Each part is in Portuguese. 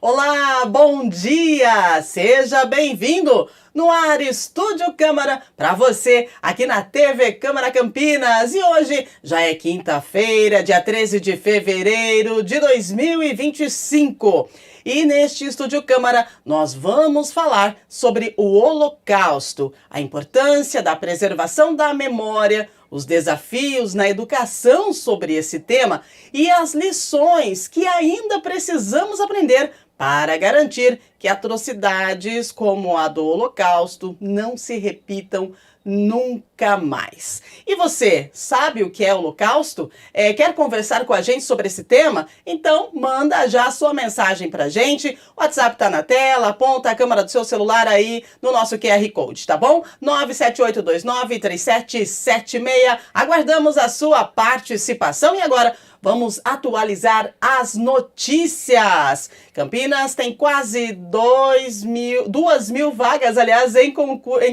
Olá, bom dia! Seja bem-vindo no ar Estúdio Câmara para você aqui na TV Câmara Campinas. E hoje já é quinta-feira, dia 13 de fevereiro de 2025. E neste Estúdio Câmara nós vamos falar sobre o Holocausto, a importância da preservação da memória, os desafios na educação sobre esse tema e as lições que ainda precisamos aprender para garantir que atrocidades como a do Holocausto não se repitam nunca mais. E você, sabe o que é Holocausto? Quer conversar com a gente sobre esse tema? Então, manda já a sua mensagem pra gente. O WhatsApp tá na tela, aponta a câmera do seu celular aí no nosso QR Code, tá bom? 978293776. Aguardamos a sua participação e agora vamos atualizar as notícias. Campinas tem quase 2 mil vagas, aliás, em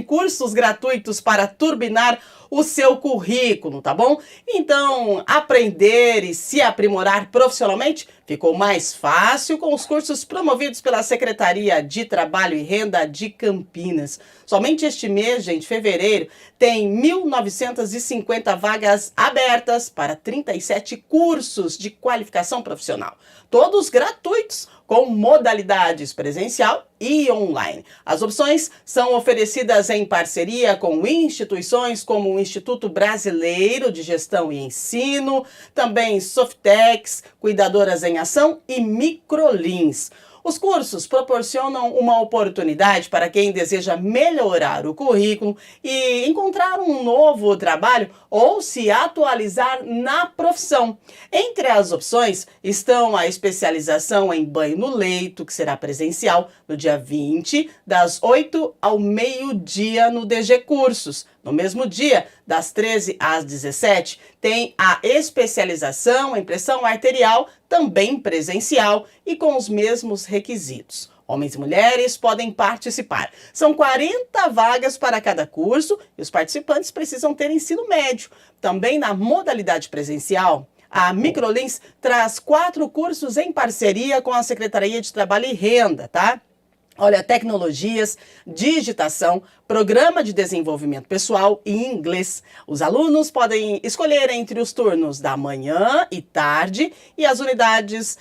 cursos gratuitos para turbinar o seu currículo, tá bom? Então, aprender e se aprimorar profissionalmente ficou mais fácil com os cursos promovidos pela Secretaria de Trabalho e Renda de Campinas. Somente este mês, gente, fevereiro, tem 1.950 vagas abertas para 37 cursos de qualificação profissional, todos gratuitos, com modalidades presencial e online. As opções são oferecidas em parceria com instituições como o Instituto Brasileiro de Gestão e Ensino, também Softex, Cuidadoras em Ação e Microlins. Os cursos proporcionam uma oportunidade para quem deseja melhorar o currículo e encontrar um novo trabalho ou se atualizar na profissão. Entre as opções estão a especialização em banho no leito, que será presencial no dia 20, das 8 ao meio-dia no DG Cursos. No mesmo dia, das 13 às 17, tem a especialização em pressão arterial, também presencial e com os mesmos requisitos. Homens e mulheres podem participar. São 40 vagas para cada curso e os participantes precisam ter ensino médio. Também na modalidade presencial, a Microlins traz 4 cursos em parceria com a Secretaria de Trabalho e Renda, tá? Olha, tecnologias, digitação, programa de desenvolvimento pessoal e inglês. Os alunos podem escolher entre os turnos da manhã e tarde e as unidades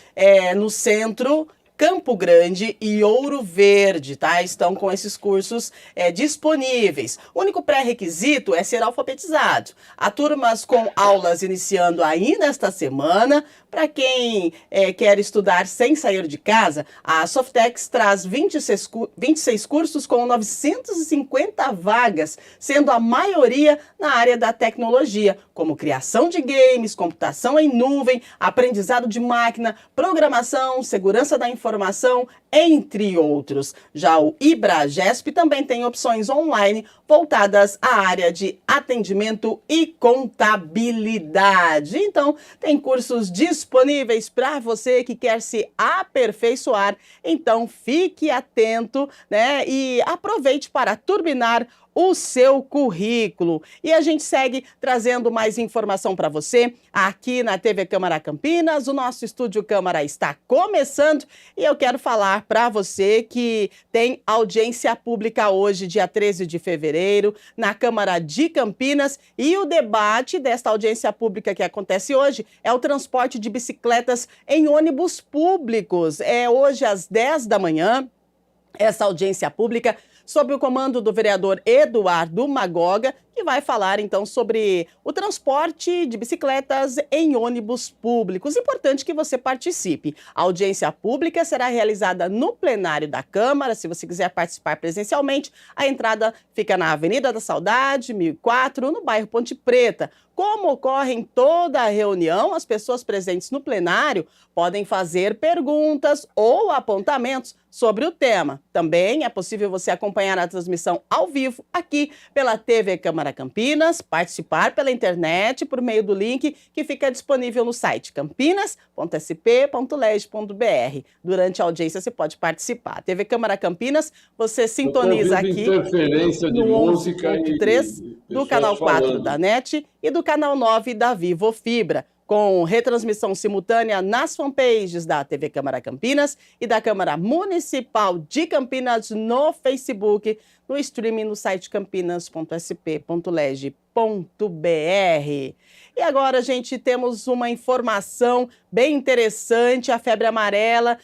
no centro, Campo Grande e Ouro Verde, tá? Estão com esses cursos disponíveis. O único pré-requisito é ser alfabetizado. Há turmas com aulas iniciando aí nesta semana. Para quem quer estudar sem sair de casa, a Softex traz 26 cursos com 950 vagas, sendo a maioria na área da tecnologia, como criação de games, computação em nuvem, aprendizado de máquina, programação, segurança da informação, entre outros. Já o IBRAGESP também tem opções online voltadas à área de atendimento e contabilidade. Então, tem cursos disponíveis para você que quer se aperfeiçoar. Então, fique atento, né? E aproveite para turbinar o seu currículo. E a gente segue trazendo mais informação para você aqui na TV Câmara Campinas. O nosso Estúdio Câmara está começando e eu quero falar para você que tem audiência pública hoje, dia 13 de fevereiro, na Câmara de Campinas, e o debate desta audiência pública que acontece hoje é o transporte de bicicletas em ônibus públicos. É hoje às 10 da manhã, essa audiência pública sob o comando do vereador Eduardo Magoga, que vai falar então sobre o transporte de bicicletas em ônibus públicos. Importante que você participe. A audiência pública será realizada no plenário da Câmara. Se você quiser participar presencialmente, a entrada fica na Avenida da Saudade, 1004, no bairro Ponte Preta. Como ocorre em toda a reunião, as pessoas presentes no plenário podem fazer perguntas ou apontamentos sobre o tema. Também é possível você acompanhar a transmissão ao vivo aqui pela TV Câmara Campinas, participar pela internet por meio do link que fica disponível no site campinas.sp.leg.br. Durante a audiência você pode participar. TV Câmara Campinas, você sintoniza aqui no 11.3 do canal 4 da NET e do canal 9 da Vivo Fibra. com retransmissão simultânea nas fanpages da TV Câmara Campinas e da Câmara Municipal de Campinas no Facebook, no streaming no site campinas.sp.leg.br. E agora, gente, temos uma informação bem interessante, a febre amarela.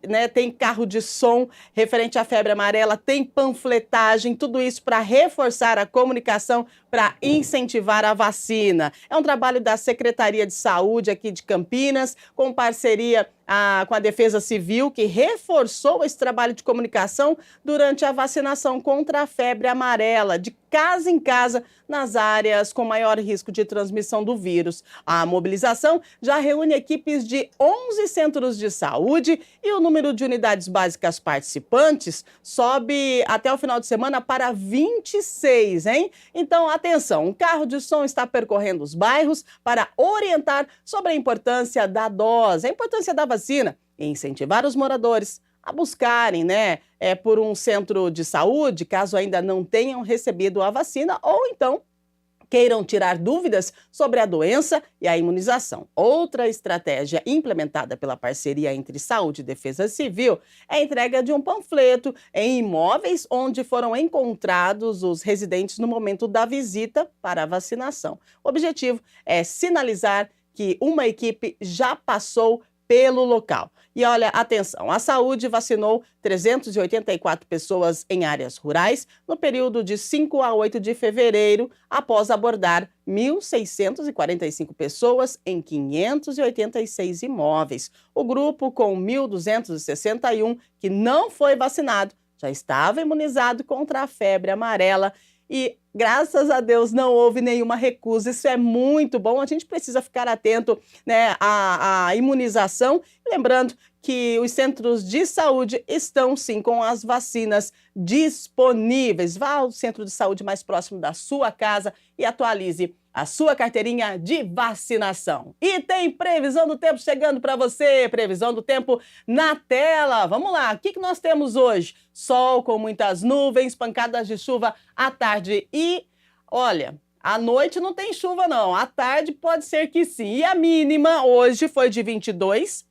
Né, tem carro de som referente à febre amarela, tem panfletagem, tudo isso para reforçar a comunicação, para incentivar a vacina. É um trabalho da Secretaria de Saúde aqui de Campinas, com parceria com a Defesa Civil, que reforçou esse trabalho de comunicação durante a vacinação contra a febre amarela, de casa em casa, nas áreas com maior risco de transmissão do vírus. A mobilização já reúne equipes de 11 centros de saúde e o número de unidades básicas participantes sobe até o final de semana para 26, hein? Então, atenção, um carro de som está percorrendo os bairros para orientar sobre a importância da dose, a importância da vacina e incentivar os moradores a buscarem, né, por um centro de saúde, caso ainda não tenham recebido a vacina ou então queiram tirar dúvidas sobre a doença e a imunização. Outra estratégia implementada pela parceria entre Saúde e Defesa Civil é a entrega de um panfleto em imóveis onde foram encontrados os residentes no momento da visita para a vacinação. O objetivo é sinalizar que uma equipe já passou pelo local. E olha, atenção, a Saúde vacinou 384 pessoas em áreas rurais no período de 5 a 8 de fevereiro, após abordar 1.645 pessoas em 586 imóveis. O grupo, com 1.261 que não foi vacinado, já estava imunizado contra a febre amarela. E, graças a Deus, não houve nenhuma recusa. Isso é muito bom. A gente precisa ficar atento, né, à imunização. Lembrando que os centros de saúde estão, sim, com as vacinas disponíveis. Vá ao centro de saúde mais próximo da sua casa e atualize a sua carteirinha de vacinação. E tem previsão do tempo chegando para você, previsão do tempo na tela. Vamos lá, o que nós temos hoje? Sol com muitas nuvens, pancadas de chuva à tarde e, olha, à noite não tem chuva não, à tarde pode ser que sim. E a mínima hoje foi de 22.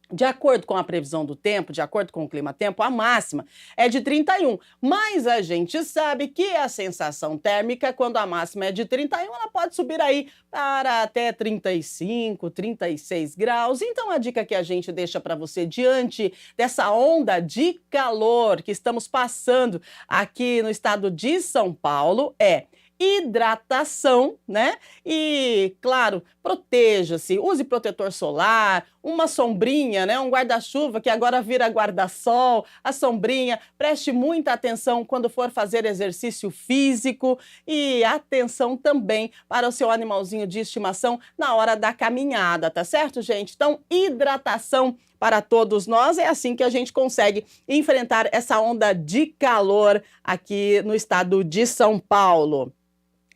De acordo com a previsão do tempo, de acordo com o clima-tempo, a máxima é de 31. Mas a gente sabe que a sensação térmica, quando a máxima é de 31, ela pode subir aí para até 35, 36 graus. Então a dica que a gente deixa para você diante dessa onda de calor que estamos passando aqui no estado de São Paulo é hidratação, né? E, claro, proteja-se, use protetor solar, uma sombrinha, né? Um guarda-chuva que agora vira guarda-sol, a sombrinha. Preste muita atenção quando for fazer exercício físico e atenção também para o seu animalzinho de estimação na hora da caminhada, tá certo, gente? Então, hidratação para todos nós, é assim que a gente consegue enfrentar essa onda de calor aqui no estado de São Paulo.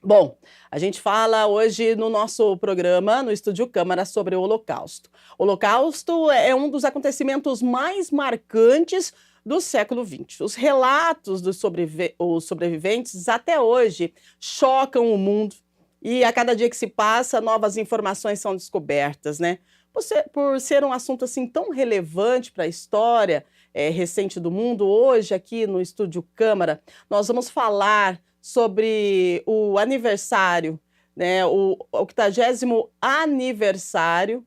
Bom, a gente fala hoje no nosso programa, no Estúdio Câmara, sobre o Holocausto. O Holocausto é um dos acontecimentos mais marcantes do século XX. Os relatos dos sobreviventes até hoje chocam o mundo e a cada dia que se passa, novas informações são descobertas, né? Por ser um assunto assim tão relevante para a história recente do mundo, hoje aqui no Estúdio Câmara, nós vamos falar sobre o aniversário, né, o 80º aniversário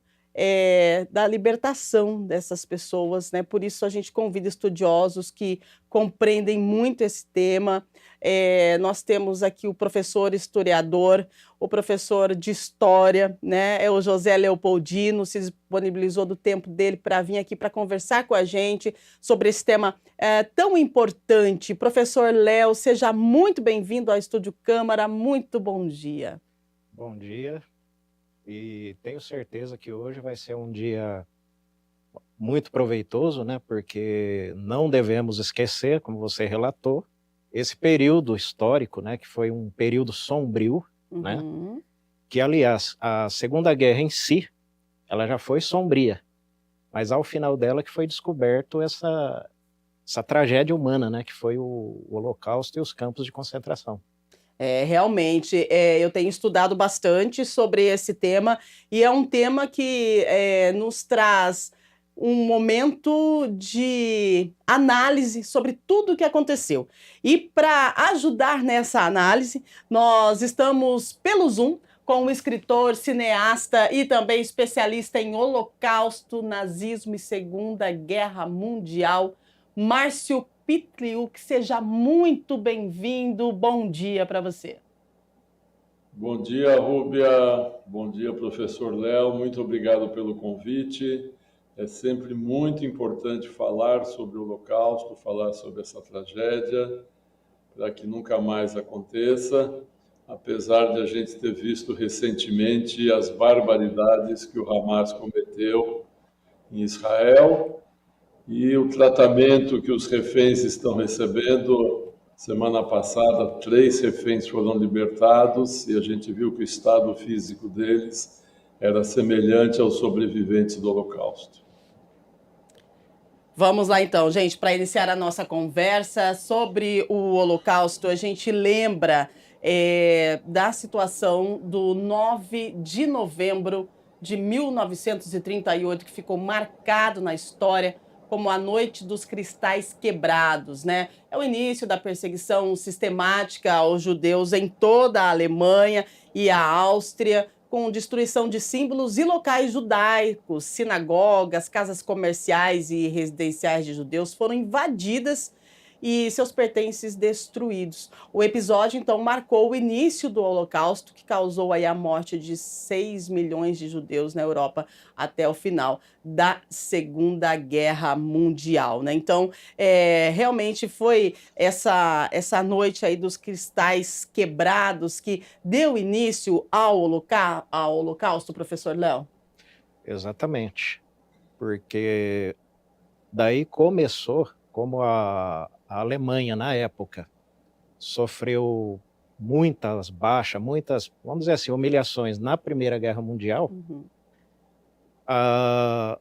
da libertação dessas pessoas, né? Por isso a gente convida estudiosos que compreendem muito esse tema. Nós temos aqui o professor historiador, o professor de história, né? É o José Leopoldino, se disponibilizou do tempo dele para vir aqui para conversar com a gente sobre esse tema tão importante. Professor Léo, seja muito bem-vindo ao Estúdio Câmara, muito bom dia. Bom dia. E tenho certeza que hoje vai ser um dia muito proveitoso, né? Porque não devemos esquecer, como você relatou, esse período histórico, né? Que foi um período sombrio, né? Que, aliás, a Segunda Guerra em si, ela já foi sombria, mas ao final dela que foi descoberto essa tragédia humana, né? Que foi o Holocausto e os campos de concentração. Realmente, eu tenho estudado bastante sobre esse tema e é um tema que nos traz um momento de análise sobre tudo o que aconteceu. E para ajudar nessa análise, nós estamos pelo Zoom com o escritor, cineasta e também especialista em Holocausto, Nazismo e Segunda Guerra Mundial, Márcio Pitliuk. Seja muito bem-vindo. Bom dia para você. Bom dia, Rúbia. Bom dia, professor Léo. Muito obrigado pelo convite. É sempre muito importante falar sobre o Holocausto, falar sobre essa tragédia, para que nunca mais aconteça, apesar de a gente ter visto recentemente as barbaridades que o Hamas cometeu em Israel e o tratamento que os reféns estão recebendo. Semana passada, 3 reféns foram libertados e a gente viu que o estado físico deles era semelhante aos sobreviventes do Holocausto. Vamos lá então, gente, para iniciar a nossa conversa sobre o Holocausto, a gente lembra da situação do 9 de novembro de 1938, que ficou marcado na história como a Noite dos Cristais Quebrados, né? É o início da perseguição sistemática aos judeus em toda a Alemanha e a Áustria, com destruição de símbolos e locais judaicos, sinagogas, casas comerciais e residenciais de judeus foram invadidas e seus pertences destruídos. O episódio, então, marcou o início do Holocausto, que causou aí a morte de 6 milhões de judeus na Europa até o final da Segunda Guerra Mundial, né? Então, realmente foi essa noite aí dos cristais quebrados que deu início ao Holocausto, professor Léo? Exatamente, porque daí começou, como a Alemanha, na época, sofreu muitas baixas, muitas, vamos dizer assim, humilhações na Primeira Guerra Mundial, a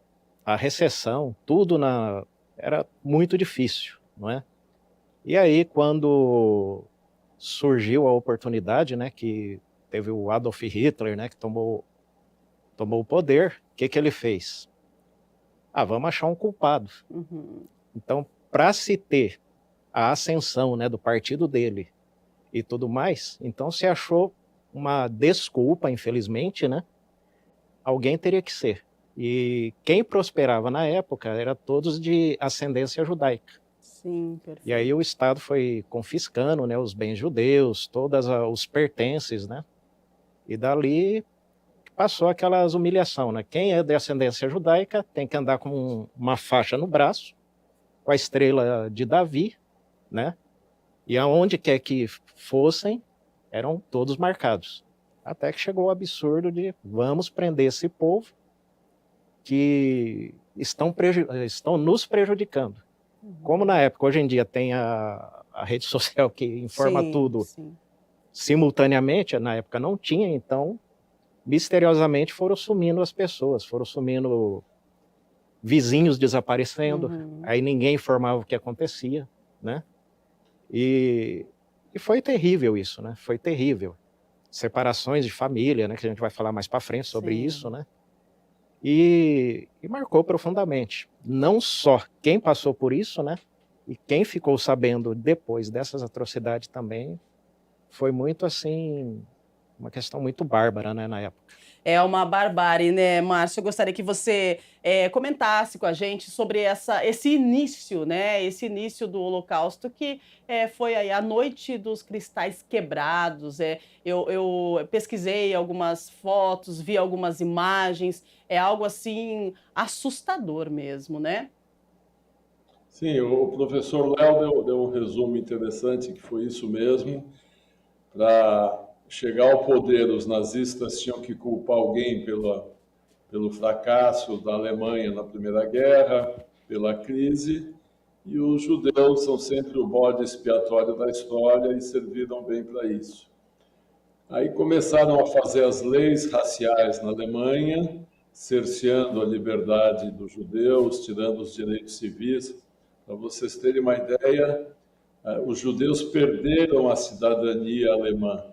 recessão, tudo era muito difícil, não é? E aí, quando surgiu a oportunidade, né, que teve o Adolf Hitler, né, que tomou o poder, o que ele fez? Vamos achar um culpado. Então, para se ter a ascensão, né, do partido dele e tudo mais, então se achou uma desculpa, infelizmente, né? Alguém teria que ser. E quem prosperava na época era todos de ascendência judaica. Sim, perfeito. E aí o Estado foi confiscando, né, os bens judeus, todos os pertences, né? E dali passou aquelas humilhação, né? Quem é de ascendência judaica tem que andar com uma faixa no braço, com a estrela de Davi, né? E aonde quer que fossem, eram todos marcados. Até que chegou o absurdo de vamos prender esse povo que estão nos prejudicando. Como na época, hoje em dia, tem a rede social que informa tudo simultaneamente, na época não tinha, então, misteriosamente foram sumindo as pessoas, foram sumindo vizinhos desaparecendo, aí ninguém informava o que acontecia, né? E foi terrível isso, né? Foi terrível. Separações de família, né? Que a gente vai falar mais para frente sobre isso, né? E marcou profundamente. Não só quem passou por isso, né? E quem ficou sabendo depois dessas atrocidades também, foi muito assim, uma questão muito bárbara, né, na época. É uma barbárie, né, Márcio? Eu gostaria que você comentasse com a gente sobre esse início, né? Esse início do Holocausto, que foi aí a Noite dos Cristais Quebrados. Eu pesquisei algumas fotos, vi algumas imagens. É algo assim assustador mesmo, né? Sim, o professor Léo deu um resumo interessante, que foi isso mesmo. Para chegar ao poder, os nazistas tinham que culpar alguém pelo fracasso da Alemanha na Primeira Guerra, pela crise, e os judeus são sempre o bode expiatório da história e serviram bem para isso. Aí começaram a fazer as leis raciais na Alemanha, cerceando a liberdade dos judeus, tirando os direitos civis. Para vocês terem uma ideia, os judeus perderam a cidadania alemã.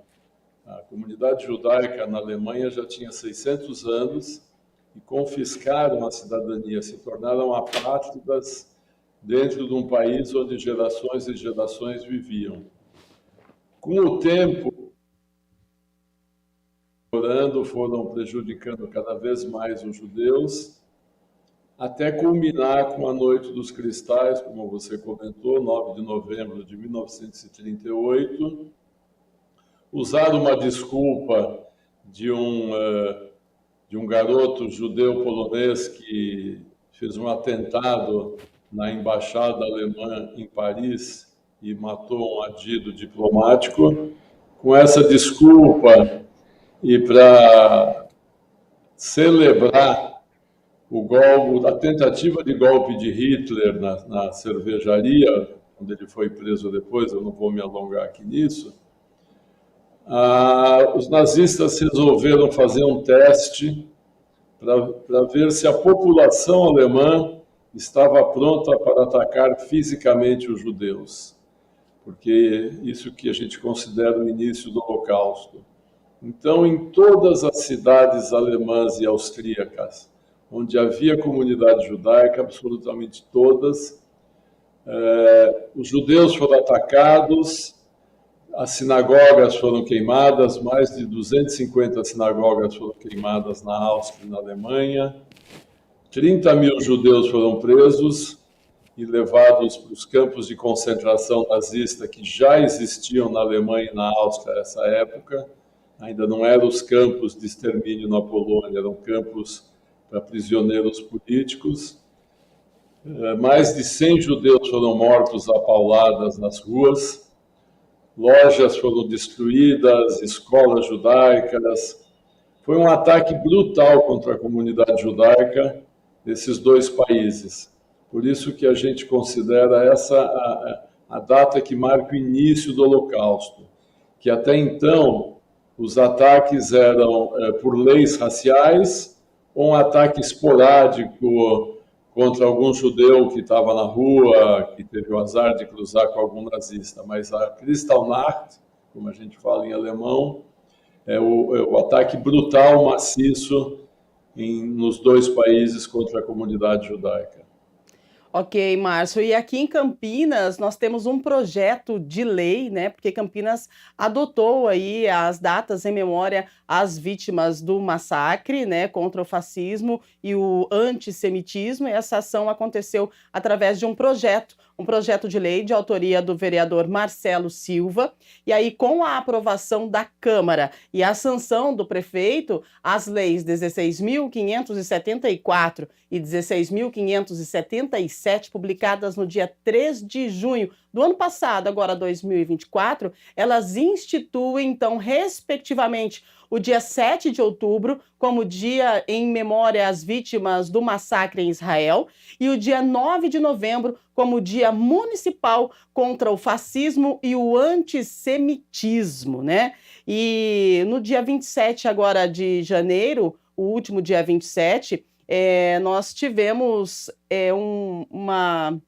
A comunidade judaica na Alemanha já tinha 600 anos e confiscaram a cidadania, se tornaram apátridas dentro de um país onde gerações e gerações viviam. Com o tempo, foram prejudicando cada vez mais os judeus, até culminar com a Noite dos Cristais, como você comentou, 9 de novembro de 1938. Usaram uma desculpa de um garoto judeu polonês que fez um atentado na embaixada alemã em Paris e matou um adido diplomático. Com essa desculpa e para celebrar o golpe, a tentativa de golpe de Hitler na cervejaria, onde ele foi preso depois, eu não vou me alongar aqui nisso, os nazistas resolveram fazer um teste para ver se a população alemã estava pronta para atacar fisicamente os judeus, porque isso que a gente considera o início do Holocausto. Então, em todas as cidades alemãs e austríacas, onde havia comunidade judaica, absolutamente todas, os judeus foram atacados, as sinagogas foram queimadas, mais de 250 sinagogas foram queimadas na Áustria e na Alemanha, 30 mil judeus foram presos e levados para os campos de concentração nazista que já existiam na Alemanha e na Áustria nessa época. Ainda não eram os campos de extermínio na Polônia, eram campos para prisioneiros políticos. Mais de 100 judeus foram mortos a pauladas nas ruas, lojas foram destruídas, escolas judaicas. Foi um ataque brutal contra a comunidade judaica desses dois países. Por isso que a gente considera essa a data que marca o início do Holocausto, que até então os ataques eram por leis raciais ou um ataque esporádico contra algum judeu que estava na rua, que teve o azar de cruzar com algum nazista. Mas a Kristallnacht, como a gente fala em alemão, é o ataque brutal, maciço, nos dois países contra a comunidade judaica. Ok, Márcio. E aqui em Campinas nós temos um projeto de lei, né? Porque Campinas adotou aí as datas em memória às vítimas do massacre, né? Contra o fascismo e o antissemitismo. E essa ação aconteceu através de um projeto de lei de autoria do vereador Marcelo Silva. E aí, com a aprovação da Câmara e a sanção do prefeito, as leis 16.574 e 16.577, publicadas no dia 3 de junho do ano passado, agora 2024, elas instituem, então, respectivamente, o dia 7 de outubro como dia em memória às vítimas do massacre em Israel e o dia 9 de novembro como dia municipal contra o fascismo e o antissemitismo, né? E no dia 27 agora de janeiro, o último dia 27, nós tivemos uma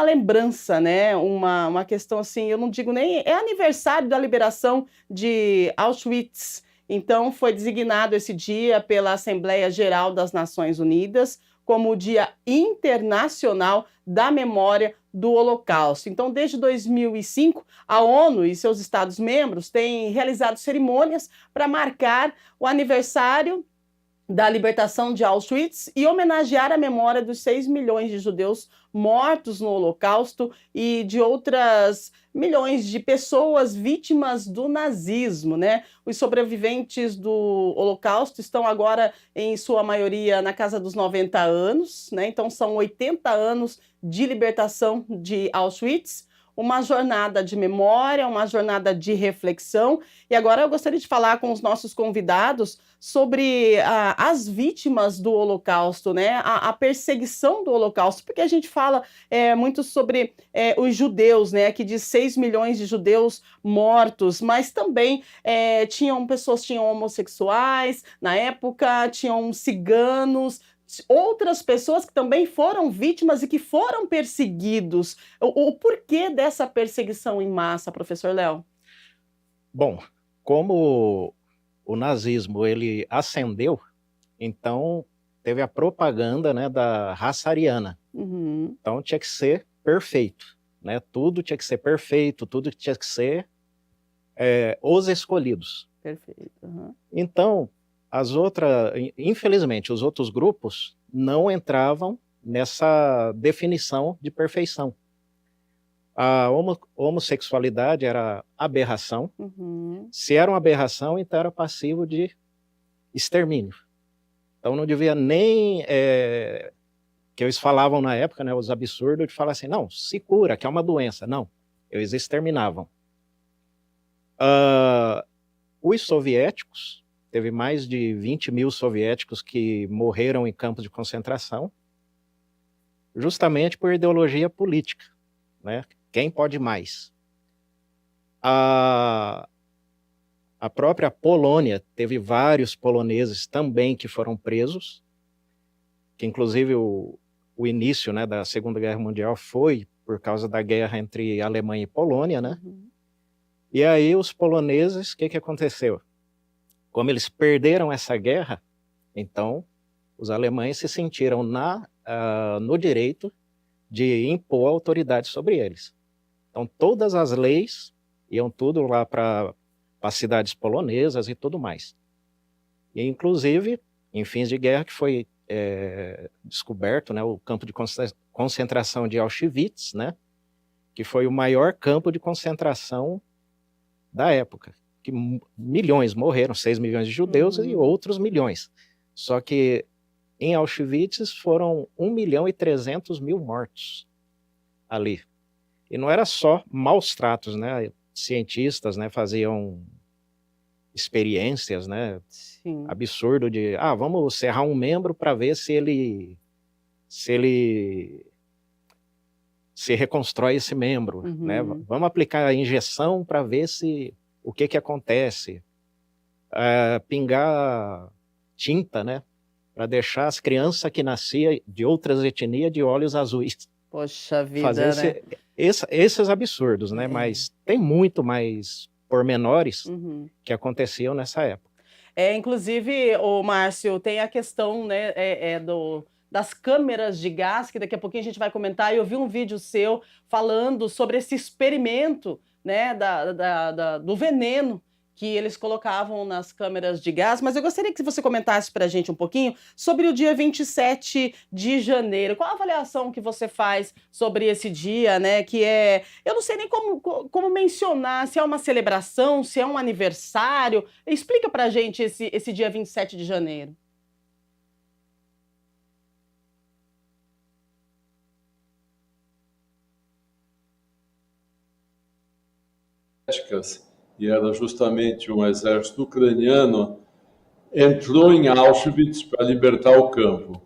lembrança, né? Uma questão assim, eu não digo nem... É aniversário da liberação de Auschwitz. Então, foi designado esse dia pela Assembleia Geral das Nações Unidas como o Dia Internacional da Memória do Holocausto. Então, desde 2005, a ONU e seus Estados-membros têm realizado cerimônias para marcar o aniversário da libertação de Auschwitz e homenagear a memória dos 6 milhões de judeus mortos no Holocausto e de outras milhões de pessoas vítimas do nazismo, né? Os sobreviventes do Holocausto estão agora, em sua maioria, na casa dos 90 anos, né? Então são 80 anos de libertação de Auschwitz, uma jornada de memória, uma jornada de reflexão. E agora eu gostaria de falar com os nossos convidados sobre as vítimas do Holocausto, né? A perseguição do Holocausto, porque a gente fala muito sobre os judeus, né? Que diz 6 milhões de judeus mortos, mas também tinham homossexuais na época, tinham ciganos, outras pessoas que também foram vítimas e que foram perseguidos. O porquê dessa perseguição em massa, professor Léo? Bom, como o nazismo ele ascendeu, então teve a propaganda, né, da raça ariana. Uhum. Então tinha que ser perfeito, né? Tudo tinha que ser perfeito, tudo tinha que ser os escolhidos. Perfeito. Uhum. Então, infelizmente, os outros grupos não entravam nessa definição de perfeição. A homossexualidade era aberração. Uhum. Se era uma aberração, então era passivo de extermínio. Então não devia nem, que eles falavam na época, né, os absurdos de falar assim, não, se cura, que é uma doença. Não, eles exterminavam. Os soviéticos, teve mais de 20 mil soviéticos que morreram em campos de concentração, justamente por ideologia política, né? Quem pode mais? A própria Polônia teve vários poloneses também que foram presos, que inclusive o início, né, da Segunda Guerra Mundial foi por causa da guerra entre Alemanha e Polônia, né? Uhum. E aí os poloneses, o que aconteceu? Como eles perderam essa guerra, então os alemães se sentiram no direito de impor autoridade sobre eles. Então todas as leis iam tudo lá para as cidades polonesas e tudo mais. E inclusive, em fins de guerra, que foi descoberto, né, o campo de concentração de Auschwitz, né, que foi o maior campo de concentração da época, que milhões morreram, 6 milhões de judeus e outros milhões. Só que em Auschwitz foram 1.300.000 mortos ali. E não era só maus tratos, né? Cientistas, né, faziam experiências, né? Sim. Absurdo de, vamos serrar um membro para ver se ele se reconstrói esse membro, né? Vamos aplicar a injeção para ver o que acontece. Pingar tinta, né? Para deixar as crianças que nasciam de outras etnias de olhos azuis. Poxa vida, fazer esses absurdos, né? Mas tem muito mais pormenores que aconteciam nessa época. Inclusive, o Márcio, tem a questão, né, das câmeras de gás, que daqui a pouquinho a gente vai comentar. Eu vi um vídeo seu falando sobre esse experimento, né, do veneno que eles colocavam nas câmeras de gás, mas eu gostaria que você comentasse para a gente um pouquinho sobre o dia 27 de janeiro. Qual a avaliação que você faz sobre esse dia, né? Que eu não sei nem como mencionar, se é uma celebração, se é um aniversário. Explica para a gente esse dia 27 de janeiro. E era justamente um exército ucraniano, entrou em Auschwitz para libertar o campo.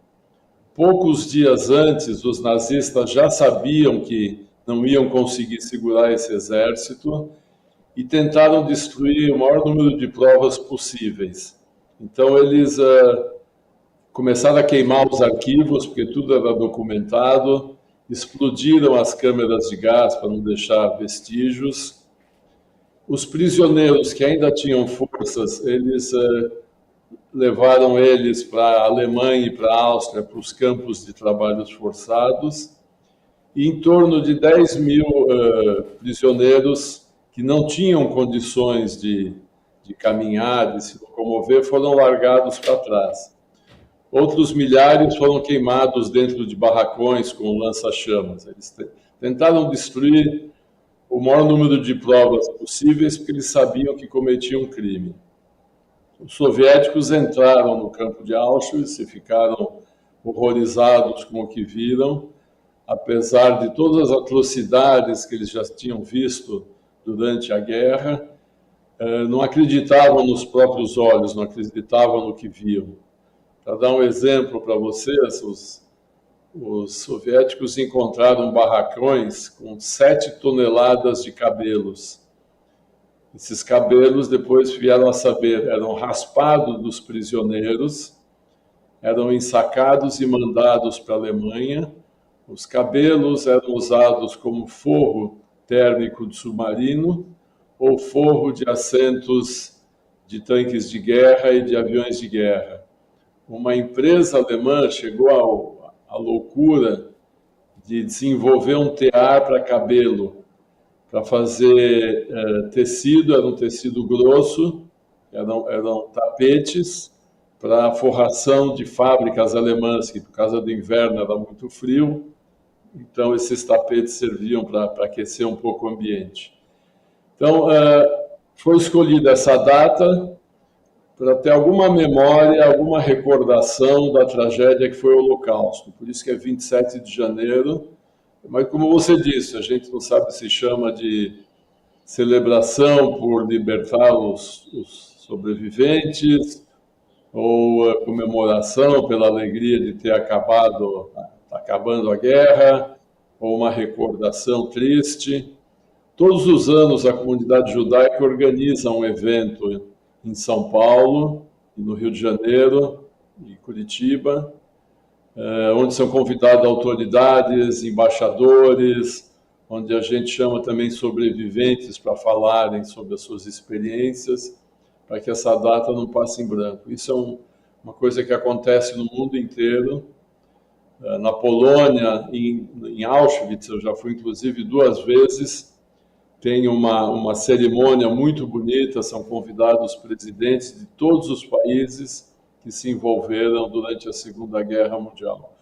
Poucos dias antes, os nazistas já sabiam que não iam conseguir segurar esse exército e tentaram destruir o maior número de provas possíveis. Então, eles começaram a queimar os arquivos, porque tudo era documentado, explodiram as câmeras de gás para não deixar vestígios. Os prisioneiros que ainda tinham forças, eles levaram eles para a Alemanha e para a Áustria, para os campos de trabalhos forçados, e em torno de 10 mil prisioneiros que não tinham condições de caminhar, de se locomover, foram largados para trás. Outros milhares foram queimados dentro de barracões com lança-chamas. Eles tentaram destruir o maior número de provas possíveis, porque eles sabiam que cometiam um crime. Os soviéticos entraram no campo de Auschwitz e ficaram horrorizados com o que viram, apesar de todas as atrocidades que eles já tinham visto durante a guerra, não acreditavam nos próprios olhos, não acreditavam no que viam. Para dar um exemplo para vocês, os soviéticos encontraram barracões com 7 toneladas de cabelos. Esses cabelos, depois vieram a saber, eram raspados dos prisioneiros, eram ensacados e mandados para a Alemanha. Os cabelos eram usados como forro térmico de submarino ou forro de assentos de tanques de guerra e de aviões de guerra. Uma empresa alemã chegou à loucura de desenvolver um tear para cabelo, para fazer tecido, era um tecido grosso, eram tapetes para forração de fábricas alemãs, que por causa do inverno era muito frio, então esses tapetes serviam para aquecer um pouco o ambiente. Então, foi escolhida essa data para ter alguma memória, alguma recordação da tragédia que foi o Holocausto. Por isso que é 27 de janeiro. Mas, como você disse, a gente não sabe se chama de celebração por libertar os sobreviventes ou comemoração pela alegria de ter acabando a guerra, ou uma recordação triste. Todos os anos a comunidade judaica organiza um evento em São Paulo, no Rio de Janeiro e Curitiba, onde são convidadas autoridades, embaixadores, onde a gente chama também sobreviventes para falarem sobre as suas experiências, para que essa data não passe em branco. Isso é uma coisa que acontece no mundo inteiro. Na Polônia, em Auschwitz, eu já fui inclusive 2 vezes, tem uma cerimônia muito bonita, são convidados os presidentes de todos os países que se envolveram durante a Segunda Guerra Mundial.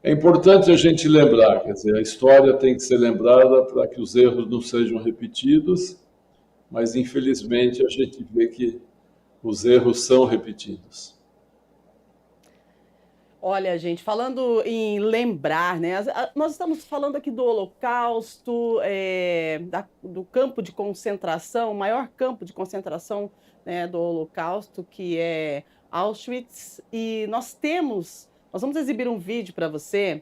É importante a gente lembrar, quer dizer, a história tem que ser lembrada para que os erros não sejam repetidos, mas infelizmente a gente vê que os erros são repetidos. Olha, gente, falando em lembrar, né? Nós estamos falando aqui do Holocausto, do campo de concentração, o maior campo de concentração, né, do Holocausto, que é Auschwitz, e nós vamos exibir um vídeo para você,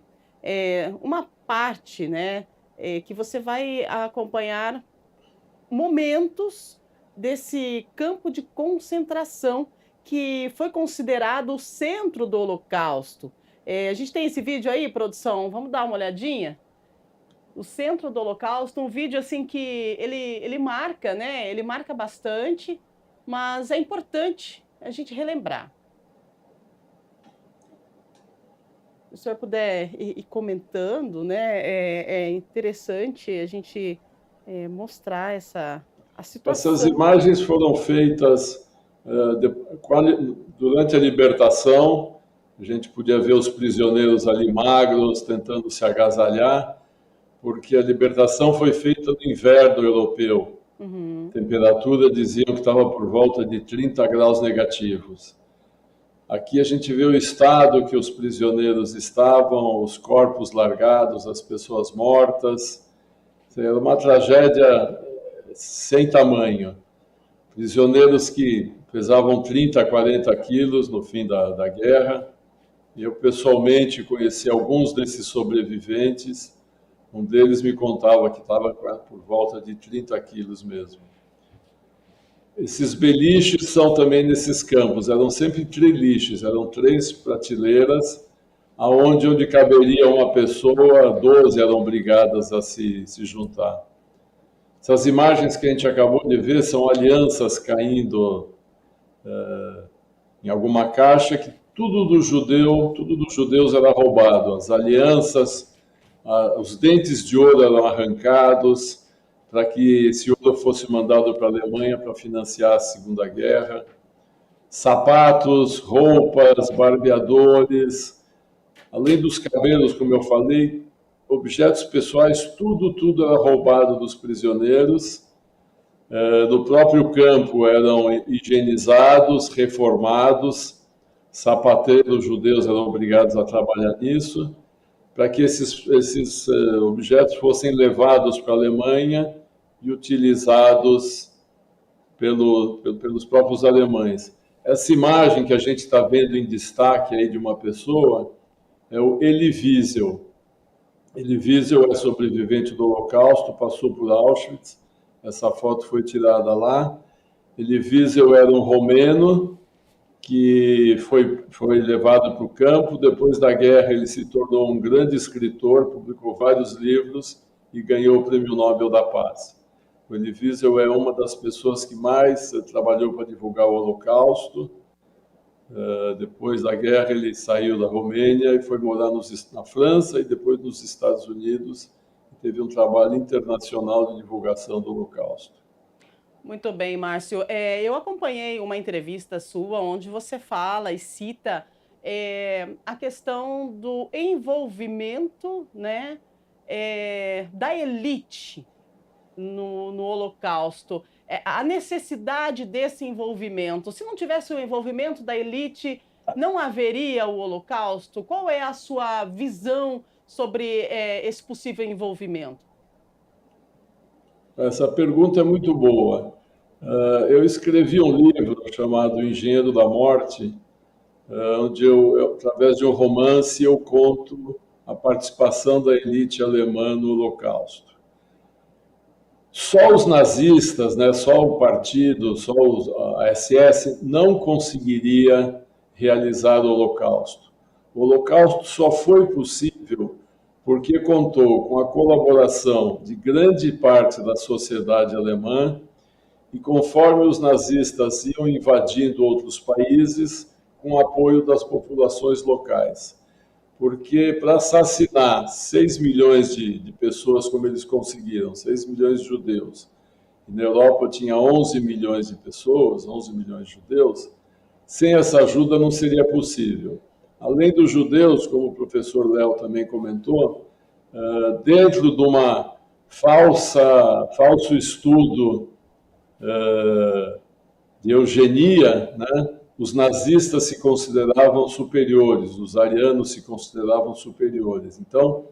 uma parte, né, que você vai acompanhar momentos desse campo de concentração que foi considerado o centro do Holocausto. A gente tem esse vídeo aí, produção? Vamos dar uma olhadinha? O centro do Holocausto, um vídeo assim que ele marca, né? Ele marca bastante, mas é importante a gente relembrar. Se o senhor puder ir comentando, né? É interessante a gente mostrar a situação. Essas imagens foram feitas durante a libertação. A gente podia ver os prisioneiros ali magros, tentando se agasalhar, porque a libertação foi feita no inverno europeu. A temperatura diziam que estava por volta de 30 graus negativos. Aqui a gente vê o estado que os prisioneiros estavam, os corpos largados, as pessoas mortas. Era uma tragédia sem tamanho. Prisioneiros que pesavam 30 a 40 quilos no fim da guerra. Eu, pessoalmente, conheci alguns desses sobreviventes. Um deles me contava que estava por volta de 30 quilos mesmo. Esses beliches são também nesses campos. Eram sempre treliches, eram 3 prateleiras, onde caberia uma pessoa, 12 eram obrigadas a se juntar. Essas imagens que a gente acabou de ver são alianças caindo em alguma caixa, que tudo dos judeus era roubado. As alianças, os dentes de ouro eram arrancados para que esse ouro fosse mandado para a Alemanha para financiar a Segunda Guerra. Sapatos, roupas, barbeadores, além dos cabelos, como eu falei, objetos pessoais, tudo era roubado dos prisioneiros. No próprio campo eram higienizados, reformados, sapateiros judeus eram obrigados a trabalhar nisso, para que esses objetos fossem levados para a Alemanha e utilizados pelos próprios alemães. Essa imagem que a gente está vendo em destaque aí de uma pessoa é o Elie Wiesel. Elie Wiesel é sobrevivente do Holocausto, passou por Auschwitz. Essa foto foi tirada lá. Elie Wiesel era um romeno que foi levado para o campo. Depois da guerra, ele se tornou um grande escritor, publicou vários livros e ganhou o Prêmio Nobel da Paz. O Elie Wiesel é uma das pessoas que mais trabalhou para divulgar o Holocausto. Depois da guerra, ele saiu da Romênia e foi morar na França e depois nos Estados Unidos. Teve um trabalho internacional de divulgação do Holocausto. Muito bem, Márcio. Eu acompanhei uma entrevista sua onde você fala e cita a questão do envolvimento, né, da elite no Holocausto. A necessidade desse envolvimento. Se não tivesse o envolvimento da elite, não haveria o Holocausto? Qual é a sua visão sobre esse possível envolvimento? Essa pergunta é muito boa. Eu escrevi um livro chamado Engenheiro da Morte, onde através de um romance, eu conto a participação da elite alemã no Holocausto. Só os nazistas, né, só o partido, só a SS não conseguiria realizar o Holocausto. O Holocausto só foi possível porque contou com a colaboração de grande parte da sociedade alemã e, conforme os nazistas iam invadindo outros países, com o apoio das populações locais. Porque para assassinar 6 milhões de pessoas, como eles conseguiram, 6 milhões de judeus, e na Europa tinha 11 milhões de pessoas, 11 milhões de judeus, sem essa ajuda não seria possível. Além dos judeus, como o professor Léo também comentou, dentro de uma falso estudo de eugenia, né, os nazistas se consideravam superiores, os arianos se consideravam superiores. Então,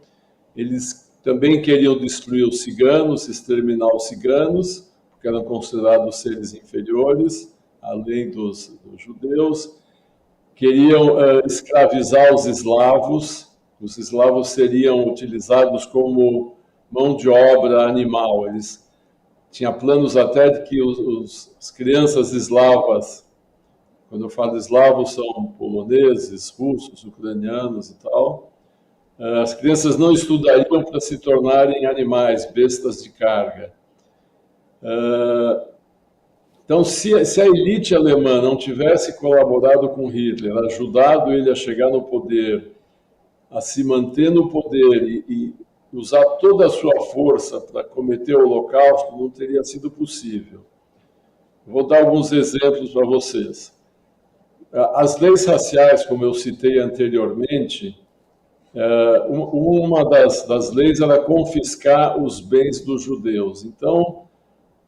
eles também queriam destruir os ciganos, exterminar os ciganos, porque eram considerados seres inferiores, além dos judeus. Queriam escravizar os eslavos seriam utilizados como mão de obra animal. Eles tinham planos até de que as crianças eslavas, quando eu falo eslavos, são poloneses, russos, ucranianos e tal, as crianças não estudariam para se tornarem animais, bestas de carga. Então, se a elite alemã não tivesse colaborado com Hitler, ajudado ele a chegar no poder, a se manter no poder e usar toda a sua força para cometer o Holocausto, não teria sido possível. Vou dar alguns exemplos para vocês. As leis raciais, como eu citei anteriormente, uma das leis era confiscar os bens dos judeus. Então,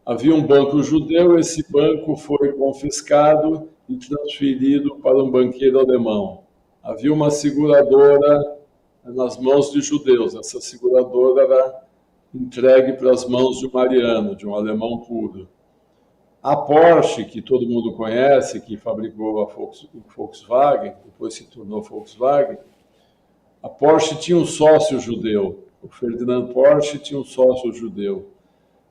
havia um banco judeu, esse banco foi confiscado e transferido para um banqueiro alemão. Havia uma seguradora nas mãos de judeus. Essa seguradora era entregue para as mãos de um ariano, de um alemão puro. A Porsche, que todo mundo conhece, que fabricou a Volkswagen, depois se tornou Volkswagen, a Porsche tinha um sócio judeu. O Ferdinand Porsche tinha um sócio judeu.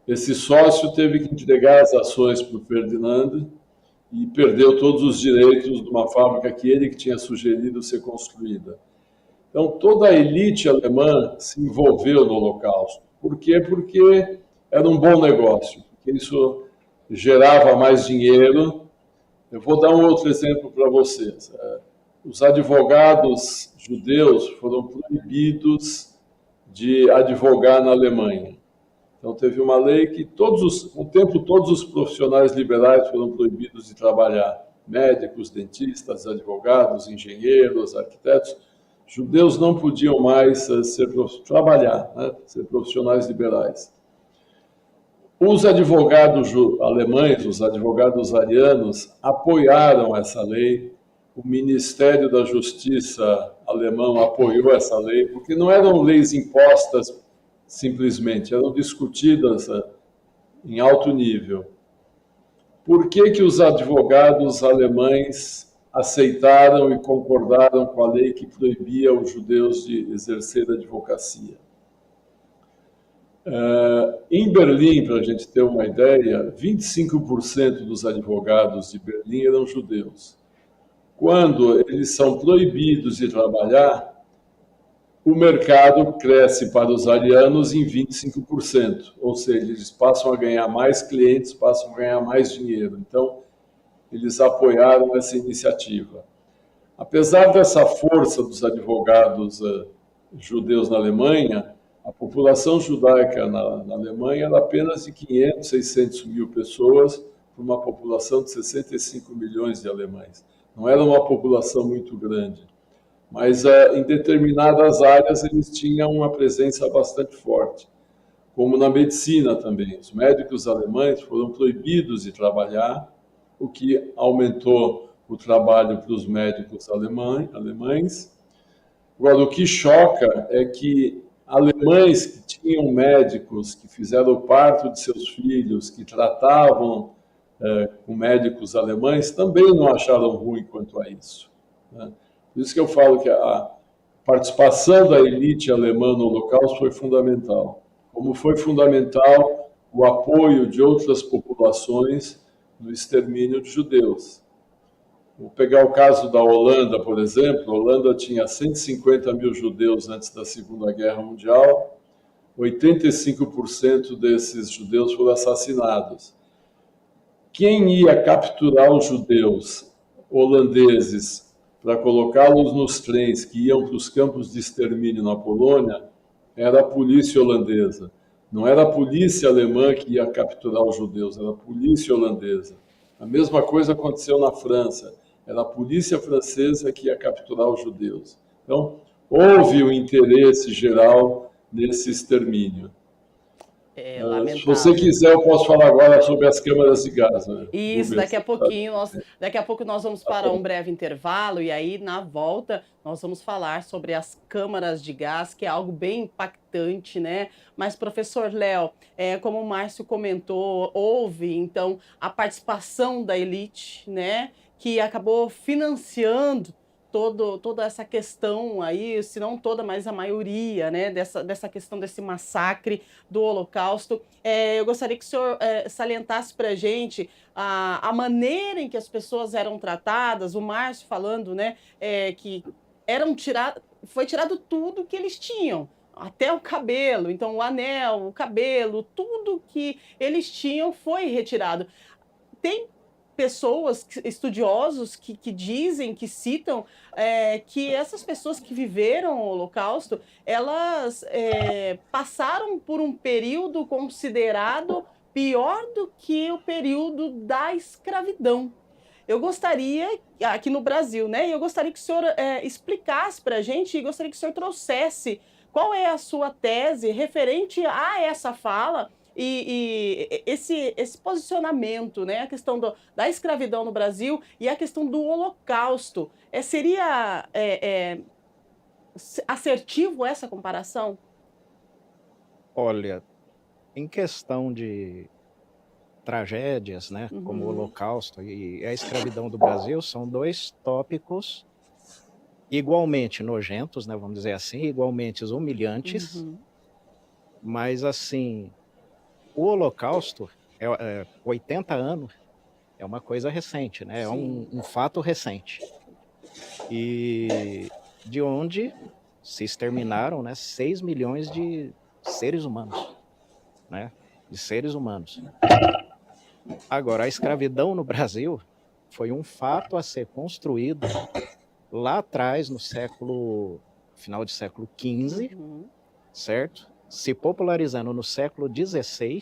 Esse sócio teve que entregar as ações para o Ferdinand e perdeu todos os direitos de uma fábrica que ele que tinha sugerido ser construída. Então, toda a elite alemã se envolveu no Holocausto. Por quê? Porque era um bom negócio, porque isso gerava mais dinheiro. Eu vou dar um outro exemplo para vocês. Os advogados judeus foram proibidos de advogar na Alemanha. Então, teve uma lei que, com o tempo, todos os profissionais liberais foram proibidos de trabalhar. Médicos, dentistas, advogados, engenheiros, arquitetos. Judeus não podiam mais trabalhar, né, ser profissionais liberais. Os advogados alemães, os advogados arianos, apoiaram essa lei. O Ministério da Justiça alemão apoiou essa lei, porque não eram leis impostas simplesmente, eram discutidas em alto nível. Por que os advogados alemães aceitaram e concordaram com a lei que proibia os judeus de exercer a advocacia? Em Berlim, para a gente ter uma ideia, 25% dos advogados de Berlim eram judeus. quando eles são proibidos de trabalhar, o mercado cresce para os arianos em 25%, ou seja, eles passam a ganhar mais clientes, passam a ganhar mais dinheiro. Então, eles apoiaram essa iniciativa. Apesar dessa força dos advogados judeus na Alemanha, a população judaica na Alemanha era apenas de 500, 600 mil pessoas, para uma população de 65 milhões de alemães. Não era uma população muito grande, mas em determinadas áreas eles tinham uma presença bastante forte, como na medicina também. Os médicos alemães foram proibidos de trabalhar, o que aumentou o trabalho para os médicos alemães. Agora, o que choca é que alemães que tinham médicos que fizeram o parto de seus filhos, que tratavam com médicos alemães, também não acharam ruim quanto a isso, né? Por isso que eu falo que a participação da elite alemã no Holocausto foi fundamental, como foi fundamental o apoio de outras populações no extermínio de judeus. Vou pegar o caso da Holanda, por exemplo. A Holanda tinha 150 mil judeus antes da Segunda Guerra Mundial. 85% desses judeus foram assassinados. Quem ia capturar os judeus holandeses para colocá-los nos trens que iam para os campos de extermínio na Polônia era a polícia holandesa. Não era a polícia alemã que ia capturar os judeus, era a polícia holandesa. A mesma coisa aconteceu na França. Era a polícia francesa que ia capturar os judeus. Então, houve um interesse geral nesse extermínio. Se você quiser, eu posso falar agora sobre as câmaras de gás, né? Isso, daqui a pouco nós vamos para um breve intervalo e aí na volta nós vamos falar sobre as câmaras de gás, que é algo bem impactante, né? Mas, professor Léo, como o Márcio comentou, houve então a participação da elite, né? Que acabou financiando toda essa questão aí, se não toda, mas a maioria, né, dessa questão desse massacre do Holocausto. Eu gostaria que o senhor salientasse para a gente a maneira em que as pessoas eram tratadas, o Márcio falando, né, que foi tirado tudo que eles tinham, até o cabelo, então o anel, o cabelo, tudo que eles tinham foi retirado. Tem pessoas, estudiosos, que dizem, que citam, que essas pessoas que viveram o Holocausto, elas passaram por um período considerado pior do que o período da escravidão. Eu gostaria, aqui no Brasil, né? Eu gostaria que o senhor explicasse para a gente e gostaria que o senhor trouxesse qual é a sua tese referente a essa fala e esse posicionamento, né? A questão da escravidão no Brasil e a questão do Holocausto. Seria assertivo essa comparação? Olha, em questão de tragédias, né, como o Holocausto e a escravidão do Brasil, são dois tópicos igualmente nojentos, né, vamos dizer assim, igualmente humilhantes, mas assim, o Holocausto, 80 anos, é uma coisa recente, né, é um fato recente, e de onde se exterminaram, né, 6 milhões de seres humanos, né, de seres humanos. Agora, a escravidão no Brasil foi um fato a ser construído lá atrás, no final do século XV, certo? Se popularizando no século XVI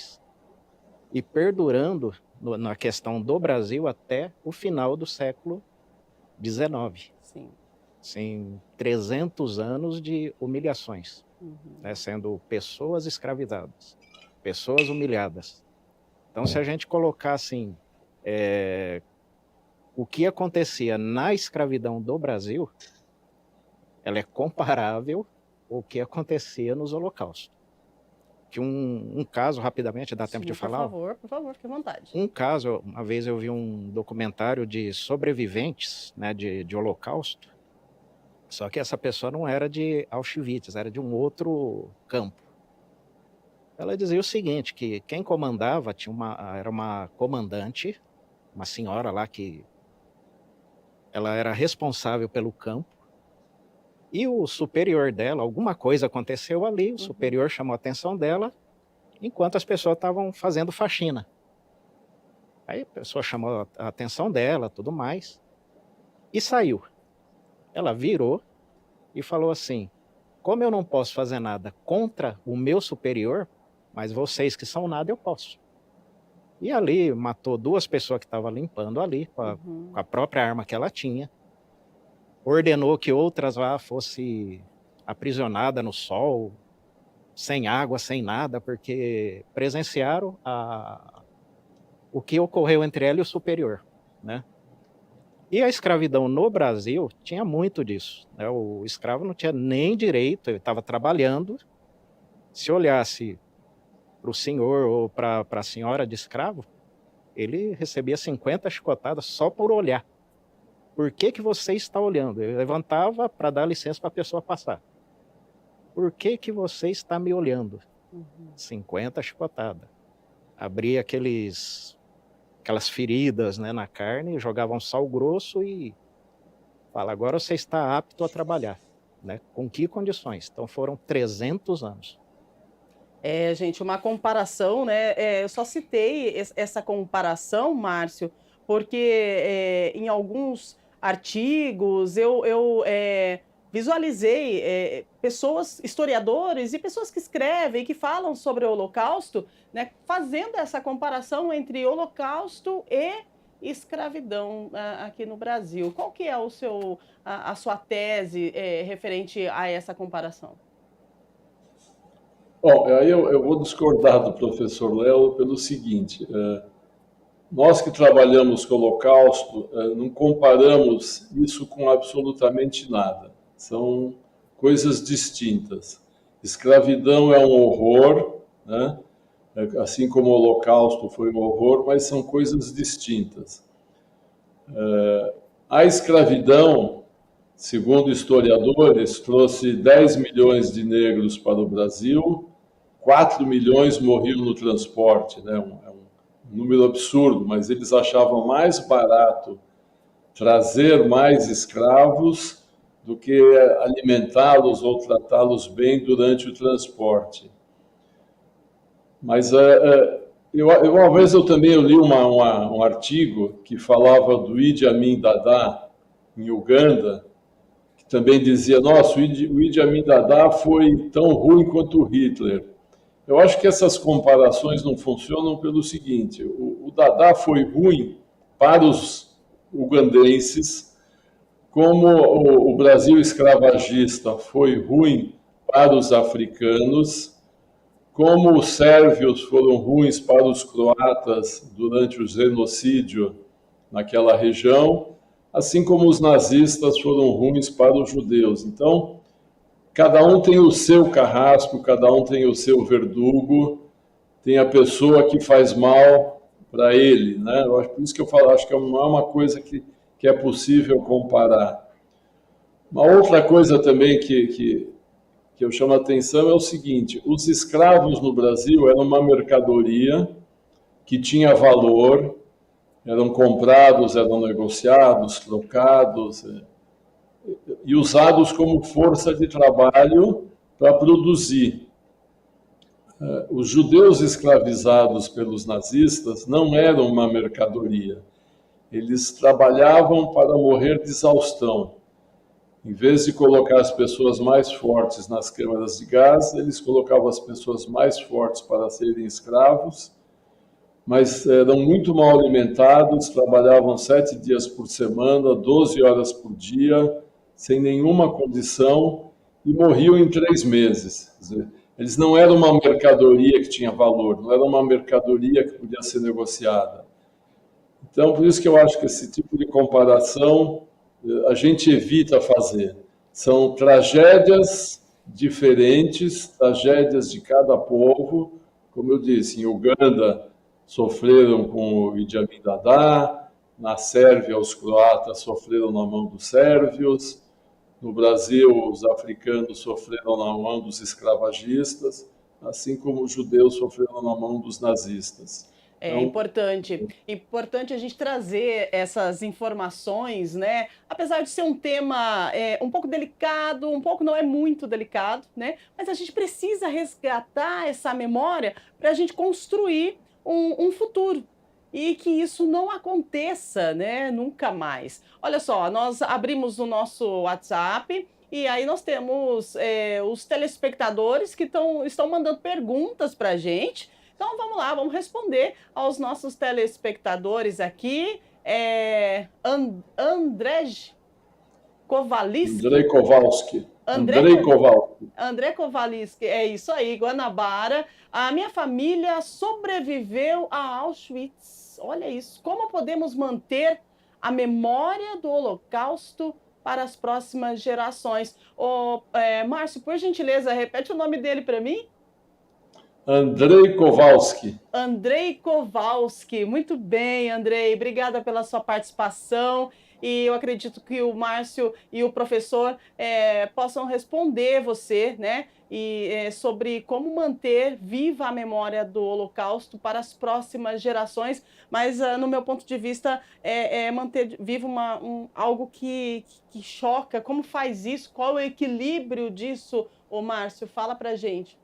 e perdurando na questão do Brasil até o final do século XIX. Sim. Sim, 300 anos de humilhações, né, sendo pessoas escravizadas, pessoas humilhadas. Então, se a gente colocar assim, o que acontecia na escravidão do Brasil, ela é comparável ao que acontecia nos holocaustos. Que um caso, rapidamente, dá tempo de falar? Por favor, fique à vontade. Um caso, uma vez eu vi um documentário de sobreviventes, né, de holocausto, só que essa pessoa não era de Auschwitz, era de um outro campo. Ela dizia o seguinte, que quem comandava era uma comandante, uma senhora lá que ela era responsável pelo campo, e o superior dela, alguma coisa aconteceu ali, o superior chamou a atenção dela, enquanto as pessoas estavam fazendo faxina. Aí a pessoa chamou a atenção dela, tudo mais, e saiu. Ela virou e falou assim: como eu não posso fazer nada contra o meu superior, mas vocês que são nada, eu posso. E ali matou 2 pessoas que estavam limpando ali, com a própria arma que ela tinha. Ordenou que outras lá fossem aprisionadas no sol, sem água, sem nada, porque presenciaram o que ocorreu entre ela e o superior, né? E a escravidão no Brasil tinha muito disso, né? O escravo não tinha nem direito, ele estava trabalhando. Se olhasse para o senhor ou para a senhora de escravo, ele recebia 50 chicotadas só por olhar. Por que você está olhando? Ele levantava para dar licença para a pessoa passar. Por que você está me olhando? 50 chicotadas. Abria aquelas feridas, né, na carne, jogavam sal grosso e fala: agora você está apto a trabalhar, né? Com que condições? Então foram 300 anos. Gente, uma comparação, né? Eu só citei essa comparação, Márcio, porque em alguns artigos eu visualizei pessoas, historiadores e pessoas que escrevem, que falam sobre o Holocausto, né, fazendo essa comparação entre Holocausto e escravidão aqui no Brasil. Qual que é a sua tese referente a essa comparação? Bom, aí eu vou discordar do professor Léo pelo seguinte: nós que trabalhamos com o Holocausto, não comparamos isso com absolutamente nada. São coisas distintas. Escravidão é um horror, né? Assim como o Holocausto foi um horror, mas são coisas distintas. A escravidão, segundo historiadores, trouxe 10 milhões de negros para o Brasil, 4 milhões morriam no transporte, né? É um número absurdo, mas eles achavam mais barato trazer mais escravos do que alimentá-los ou tratá-los bem durante o transporte. Mas uma vez eu também li um artigo que falava do Idi Amin Dada, em Uganda, que também dizia: nossa, o Idi Amin Dada foi tão ruim quanto o Hitler. Eu acho que essas comparações não funcionam pelo seguinte: o Dada foi ruim para os ugandenses, como o Brasil escravagista foi ruim para os africanos, como os sérvios foram ruins para os croatas durante o genocídio naquela região, assim como os nazistas foram ruins para os judeus. Então, cada um tem o seu carrasco, cada um tem o seu verdugo, tem a pessoa que faz mal para ele, né? Por isso que eu falo, acho que não é uma coisa que é possível comparar. Uma outra coisa também que eu chamo a atenção é o seguinte: os escravos no Brasil eram uma mercadoria que tinha valor, eram comprados, eram negociados, trocados e usados como força de trabalho para produzir. Os judeus escravizados pelos nazistas não eram uma mercadoria. Eles trabalhavam para morrer de exaustão. Em vez de colocar as pessoas mais fortes nas câmaras de gás, eles colocavam as pessoas mais fortes para serem escravos, mas eram muito mal alimentados, trabalhavam 7 dias por semana, 12 horas por dia, sem nenhuma condição, e morriam em 3 meses. Quer dizer, eles não eram uma mercadoria que tinha valor, não era uma mercadoria que podia ser negociada. Então, por isso que eu acho que esse tipo de comparação a gente evita fazer. São tragédias diferentes, tragédias de cada povo. Como eu disse, em Uganda sofreram com o Idi Amin Dada, na Sérvia os croatas sofreram na mão dos sérvios, no Brasil os africanos sofreram na mão dos escravagistas, assim como os judeus sofreram na mão dos nazistas. É importante a gente trazer essas informações, né? Apesar de ser um tema um pouco delicado, um pouco não é muito delicado, né? Mas a gente precisa resgatar essa memória para a gente construir um futuro e que isso não aconteça, né? Nunca mais. Olha só, nós abrimos o nosso WhatsApp. E aí nós temos os telespectadores que estão mandando perguntas para a gente. Então vamos lá, vamos responder aos nossos telespectadores aqui. Andrzej Kowalski. Andrei Kowalski. André, Andrei Kowalski. André Kowalski, é isso aí, Guanabara. A minha família sobreviveu a Auschwitz. Olha isso. Como podemos manter a memória do Holocausto para as próximas gerações? Márcio, por gentileza, repete o nome dele para mim. Andrei Kowalski. Andrei Kowalski. Muito bem, Andrei. Obrigada pela sua participação. E eu acredito que o Márcio e o professor possam responder você, né? Sobre como manter viva a memória do Holocausto para as próximas gerações. Mas, no meu ponto de vista, manter vivo algo que choca. Como faz isso? Qual é o equilíbrio disso, ô Márcio? Fala pra gente.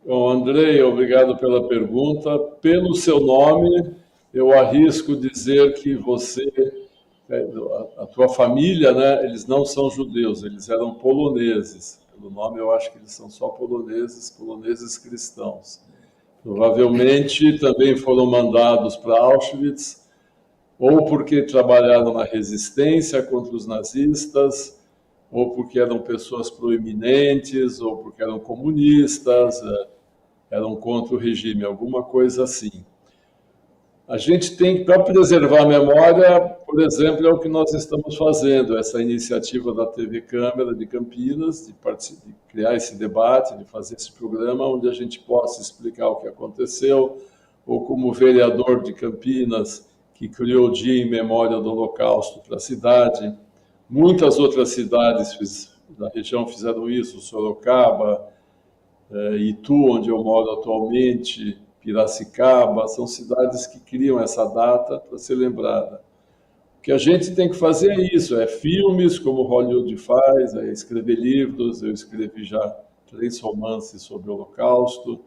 Bom, Andrei, obrigado pela pergunta. Pelo seu nome, eu arrisco dizer que a tua família, né, eles não são judeus, eles eram poloneses. Pelo nome, eu acho que eles são só poloneses cristãos. Provavelmente também foram mandados para Auschwitz, ou porque trabalharam na resistência contra os nazistas, ou porque eram pessoas proeminentes, ou porque eram comunistas, eram contra o regime, alguma coisa assim. A gente tem, para preservar a memória, por exemplo, é o que nós estamos fazendo, essa iniciativa da TV Câmara de Campinas, de criar esse debate, de fazer esse programa, onde a gente possa explicar o que aconteceu, ou como vereador de Campinas, que criou o Dia em Memória do Holocausto para a cidade. Muitas outras cidades da região fizeram isso, Sorocaba, Itu, onde eu moro atualmente, Piracicaba, são cidades que criam essa data para ser lembrada. O que a gente tem que fazer é isso, filmes, como Hollywood faz, escrever livros, eu escrevi já 3 romances sobre o Holocausto,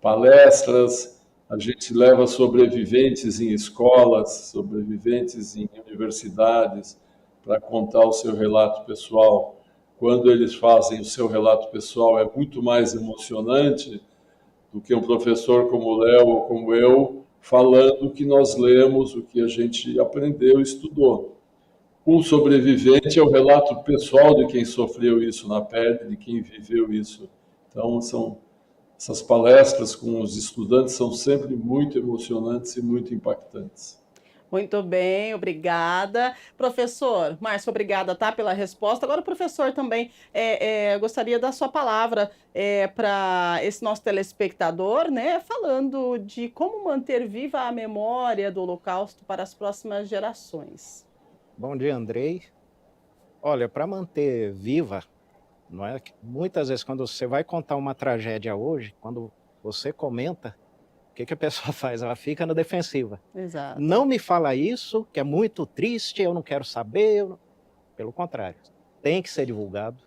palestras, a gente leva sobreviventes em escolas, sobreviventes em universidades, para contar o seu relato pessoal. Quando eles fazem o seu relato pessoal, é muito mais emocionante do que um professor como o Léo ou como eu falando o que nós lemos, o que a gente aprendeu e estudou. Um sobrevivente é o relato pessoal de quem sofreu isso na pele, de quem viveu isso. Então, essas palestras com os estudantes são sempre muito emocionantes e muito impactantes. Muito bem, obrigada. Professor, Márcio, obrigada, tá, pela resposta. Agora, o professor também gostaria da sua palavra para esse nosso telespectador, né, falando de como manter viva a memória do Holocausto para as próximas gerações. Bom dia, Andrei. Olha, para manter viva, não é? Muitas vezes, quando você vai contar uma tragédia hoje, quando você comenta, o que a pessoa faz? Ela fica na defensiva. Exato. Não me fala isso, que é muito triste, eu não quero saber. Pelo contrário, tem que ser divulgado,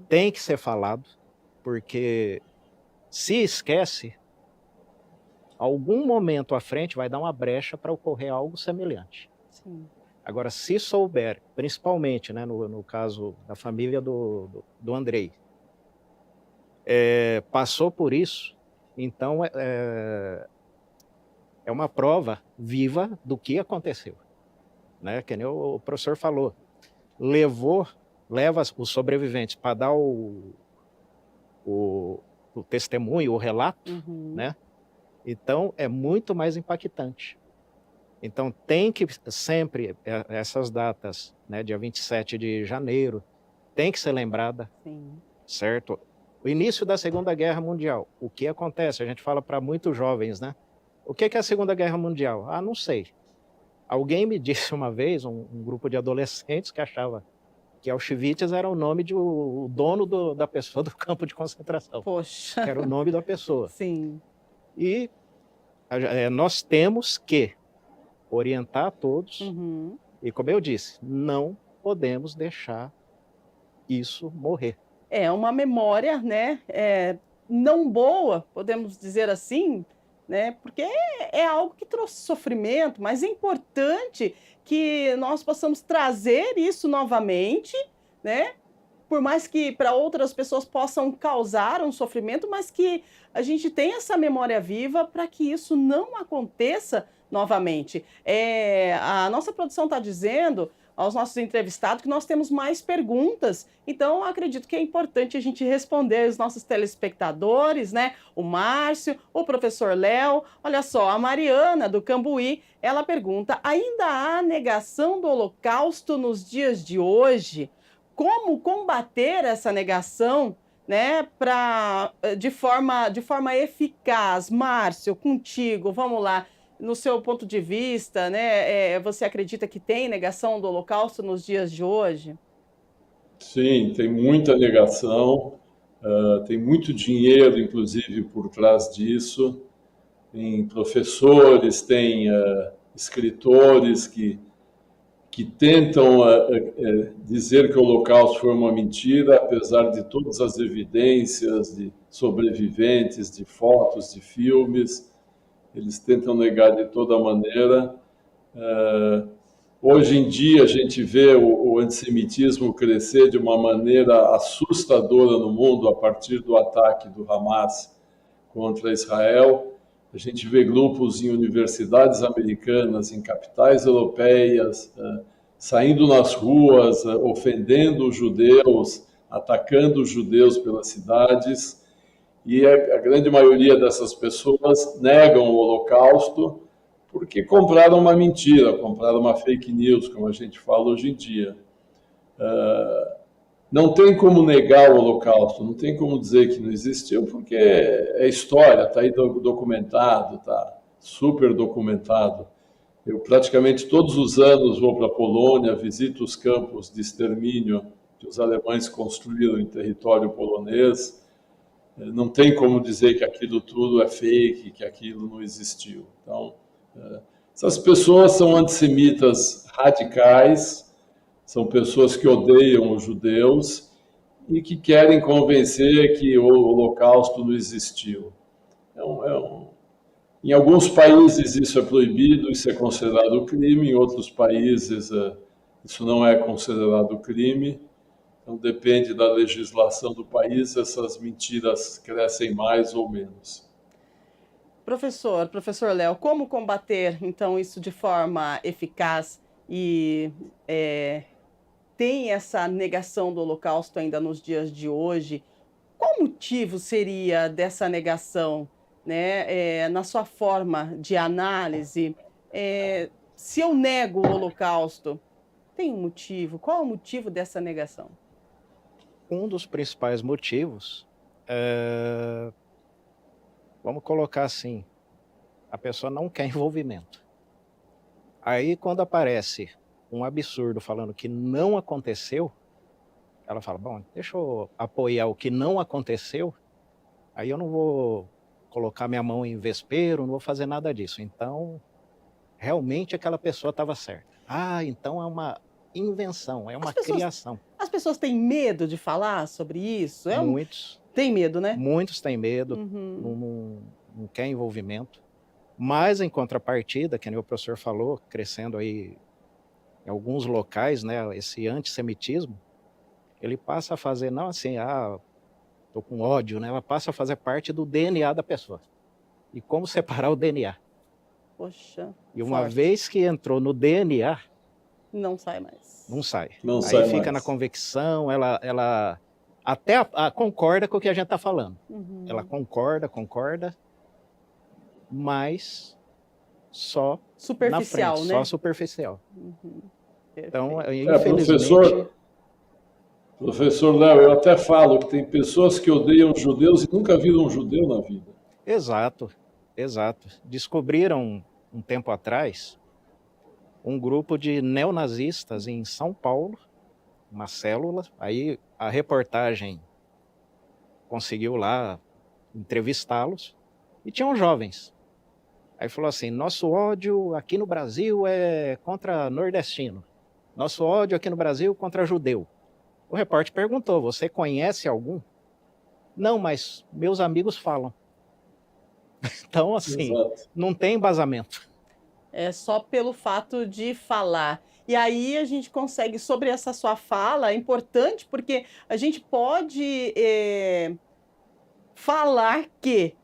tem que ser falado, porque se esquece, algum momento à frente vai dar uma brecha para ocorrer algo semelhante. Sim. Agora, se souber, principalmente, né, no caso da família do Andrei, passou por isso, então é uma prova viva do que aconteceu, né? Que nem o professor falou, leva os sobreviventes para dar o testemunho, o relato, né? Então é muito mais impactante. Então tem que sempre, essas datas, né, dia 27 de janeiro, tem que ser lembrada, Sim. certo? O início da Segunda Guerra Mundial, o que acontece? A gente fala para muitos jovens, né? O que é a Segunda Guerra Mundial? Ah, não sei. Alguém me disse uma vez, um grupo de adolescentes que achava que Auschwitz era o nome do dono da pessoa do campo de concentração. Poxa. Era o nome da pessoa. Sim. E Nós temos que orientar a todos Uhum. e, como eu disse, não podemos deixar isso morrer. É uma memória, né, não boa, podemos dizer assim, né, porque é algo que trouxe sofrimento, mas é importante que nós possamos trazer isso novamente, né, por mais que para outras pessoas possam causar um sofrimento, mas que a gente tenha essa memória viva para que isso não aconteça novamente. A nossa produção está dizendo aos nossos entrevistados que nós temos mais perguntas, então acredito que é importante a gente responder aos nossos telespectadores, né? O Márcio, o professor Léo, olha só, a Mariana do Cambuí, ela pergunta: ainda há negação do Holocausto nos dias de hoje? Como combater essa negação, né, de forma eficaz? Márcio, contigo, vamos lá. No seu ponto de vista, né, você acredita que tem negação do Holocausto nos dias de hoje? Sim, tem muita negação, tem muito dinheiro, inclusive, por trás disso. Tem professores, tem escritores que tentam dizer que o Holocausto foi uma mentira, apesar de todas as evidências de sobreviventes, de fotos, de filmes. Eles tentam negar de toda maneira. Hoje em dia, a gente vê o antissemitismo crescer de uma maneira assustadora no mundo a partir do ataque do Hamas contra Israel. A gente vê grupos em universidades americanas, em capitais europeias, saindo nas ruas, ofendendo os judeus, atacando os judeus pelas cidades. E a grande maioria dessas pessoas negam o Holocausto porque compraram uma mentira, compraram uma fake news, como a gente fala hoje em dia. Não tem como negar o Holocausto, não tem como dizer que não existiu, porque é história, está aí documentado, está super documentado. Eu praticamente todos os anos vou para a Polônia, visito os campos de extermínio que os alemães construíram em território polonês. Não tem como dizer que aquilo tudo é fake, que aquilo não existiu. Então, essas pessoas são antissemitas radicais, são pessoas que odeiam os judeus e que querem convencer que o Holocausto não existiu. Em alguns países isso é proibido, isso é considerado crime, em outros países isso não é considerado crime. Então depende da legislação do país, essas mentiras crescem mais ou menos. Professor Léo, como combater então isso de forma eficaz e tem essa negação do Holocausto ainda nos dias de hoje? Qual motivo seria dessa negação, né? Na sua forma de análise, se eu nego o Holocausto, tem um motivo? Qual é o motivo dessa negação? Um dos principais motivos, vamos colocar assim, a pessoa não quer envolvimento. Aí, quando aparece um absurdo falando que não aconteceu, ela fala, bom, deixa eu apoiar o que não aconteceu, aí eu não vou colocar minha mão em vespeiro, não vou fazer nada disso. Então, realmente aquela pessoa estava certa. Então é uma invenção, é uma criação. As pessoas têm medo de falar sobre isso? Muitos. Tem medo, né? Muitos têm medo, não quer envolvimento. Mas, em contrapartida, que nem o professor falou, crescendo aí em alguns locais, né, esse antissemitismo, ele passa a fazer, não assim, tô com ódio, né? Ela passa a fazer parte do DNA da pessoa. E como separar o DNA? Poxa. E uma vez que entrou no DNA, não sai mais. Não sai. Não Aí sai fica mais. na convicção, ela até concorda com o que a gente está falando. Ela concorda, mas só superficial, na frente, né? Só superficial. Então, infelizmente... Professor Léo, eu até falo que tem pessoas que odeiam judeus e nunca viram um judeu na vida. Exato. Descobriram um tempo atrás um grupo de neonazistas em São Paulo, uma célula. Aí a reportagem conseguiu lá entrevistá-los e tinham jovens. Aí falou assim, nosso ódio aqui no Brasil é contra nordestino. Nosso ódio aqui no Brasil contra judeu. O repórter perguntou, você conhece algum? Não, mas meus amigos falam. Então, assim, Exato. não tem embasamento. É só pelo fato de falar. E aí a gente consegue, sobre essa sua fala, é importante porque a gente pode falar que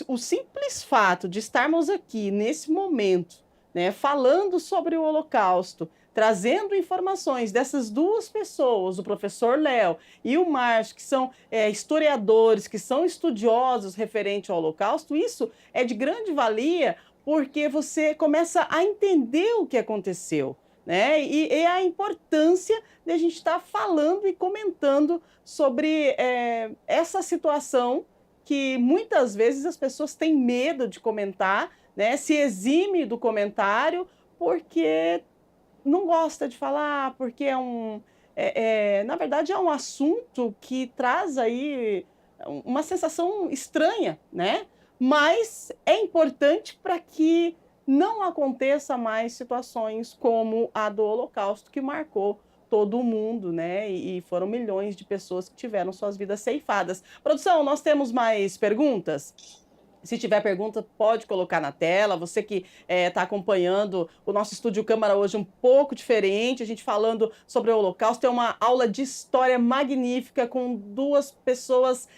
o simples fato de estarmos aqui nesse momento, né, falando sobre o Holocausto, trazendo informações dessas duas pessoas, o professor Léo e o Márcio, que são historiadores, que são estudiosos referente ao Holocausto, isso é de grande valia porque você começa a entender o que aconteceu, né? E a importância de a gente estar falando e comentando sobre essa situação que muitas vezes as pessoas têm medo de comentar, né? Se exime do comentário porque não gosta de falar, porque na verdade é um assunto que traz aí uma sensação estranha, né? Mas é importante para que não aconteça mais situações como a do Holocausto, que marcou todo o mundo, né? E foram milhões de pessoas que tiveram suas vidas ceifadas. Produção, nós temos mais perguntas? Se tiver pergunta, pode colocar na tela. Você que está acompanhando o nosso Estúdio Câmara hoje um pouco diferente, a gente falando sobre o Holocausto. É uma aula de história magnífica com duas pessoas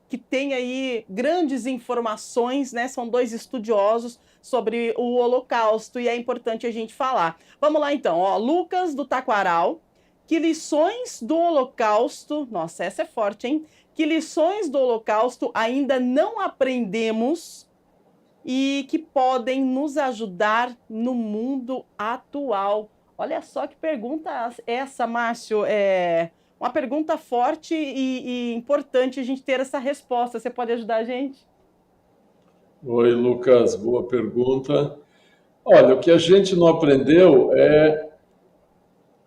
que têm aí grandes informações, né? São dois estudiosos sobre o Holocausto e é importante a gente falar. Vamos lá então, ó, Lucas do Taquaral. Que lições do Holocausto... Nossa, essa é forte, hein? Que lições do Holocausto ainda não aprendemos e que podem nos ajudar no mundo atual? Olha só que pergunta essa, Márcio. É uma pergunta forte e importante a gente ter essa resposta. Você pode ajudar a gente? Oi, Lucas, boa pergunta. Olha, o que a gente não aprendeu é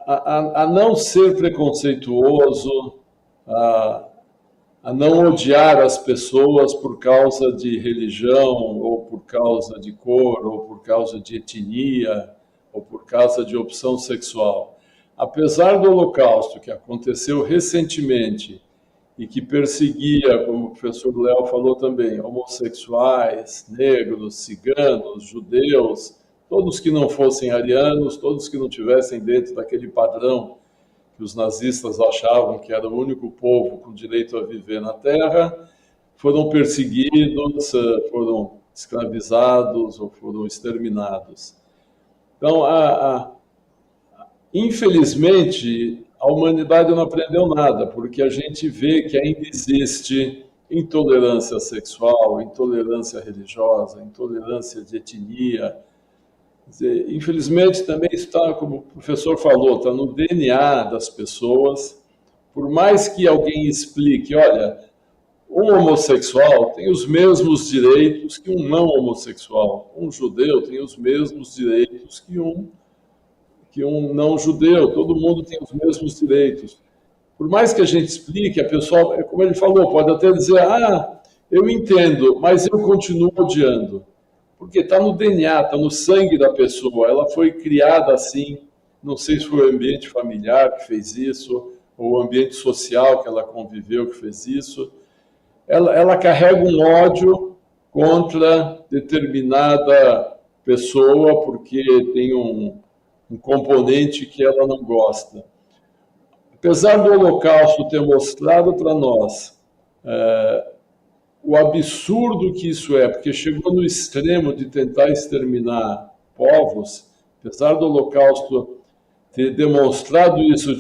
a não ser preconceituoso, a não odiar as pessoas por causa de religião, ou por causa de cor, ou por causa de etnia, ou por causa de opção sexual. Apesar do Holocausto, que aconteceu recentemente e que perseguia, como o professor Léo falou também, homossexuais, negros, ciganos, judeus, todos que não fossem arianos, todos que não tivessem dentro daquele padrão que os nazistas achavam que era o único povo com direito a viver na Terra, foram perseguidos, foram escravizados ou foram exterminados. Então, infelizmente, a humanidade não aprendeu nada, porque a gente vê que ainda existe intolerância sexual, intolerância religiosa, intolerância de etnia. Infelizmente, também está, como o professor falou, está no DNA das pessoas. Por mais que alguém explique, olha, um homossexual tem os mesmos direitos que um não homossexual. Um judeu tem os mesmos direitos que um não judeu. Todo mundo tem os mesmos direitos. Por mais que a gente explique, a pessoa, como ele falou, pode até dizer, eu entendo, mas eu continuo odiando. Porque está no DNA, está no sangue da pessoa. Ela foi criada assim, não sei se foi o ambiente familiar que fez isso, ou o ambiente social que ela conviveu que fez isso. Ela carrega um ódio contra determinada pessoa porque tem um componente que ela não gosta. Apesar do Holocausto ter mostrado para nós o absurdo que isso é, porque chegou no extremo de tentar exterminar povos, apesar do Holocausto ter demonstrado isso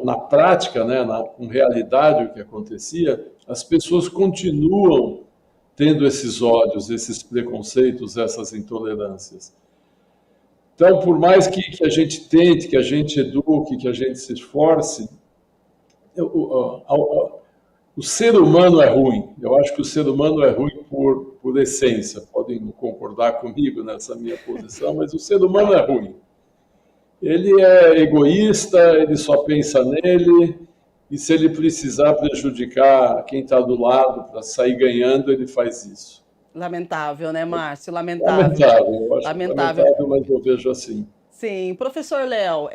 na prática, né, com realidade o que acontecia, as pessoas continuam tendo esses ódios, esses preconceitos, essas intolerâncias. Então, por mais que a gente tente, que a gente eduque, que a gente se esforce, o ser humano é ruim. Eu acho que o ser humano é ruim por essência. Podem não concordar comigo nessa minha posição, mas o ser humano é ruim. Ele é egoísta, ele só pensa nele, e se ele precisar prejudicar quem está do lado para sair ganhando, ele faz isso. Lamentável, né, Márcio? Lamentável. Lamentável, eu acho Lamentável. lamentável, mas eu vejo assim. Sim, professor Léo,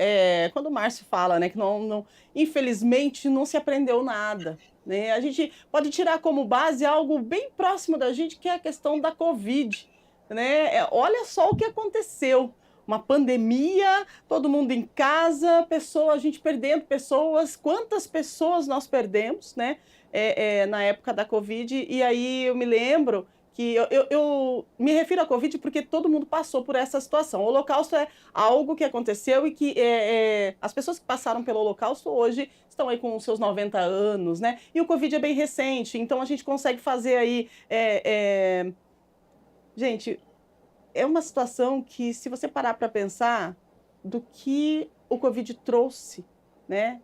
quando o Márcio fala, né, que infelizmente não se aprendeu nada, né? A gente pode tirar como base algo bem próximo da gente, que é a questão da Covid, né? Olha só o que aconteceu. Uma pandemia, todo mundo em casa, a gente perdendo pessoas. Quantas pessoas nós perdemos, né? Na época da Covid. E aí eu me lembro que eu me refiro à Covid porque todo mundo passou por essa situação. O Holocausto é algo que aconteceu e que as pessoas que passaram pelo Holocausto hoje estão aí com os seus 90 anos, né? E o Covid é bem recente, então a gente consegue fazer aí... Gente, é uma situação que, se você parar para pensar do que o Covid trouxe, né,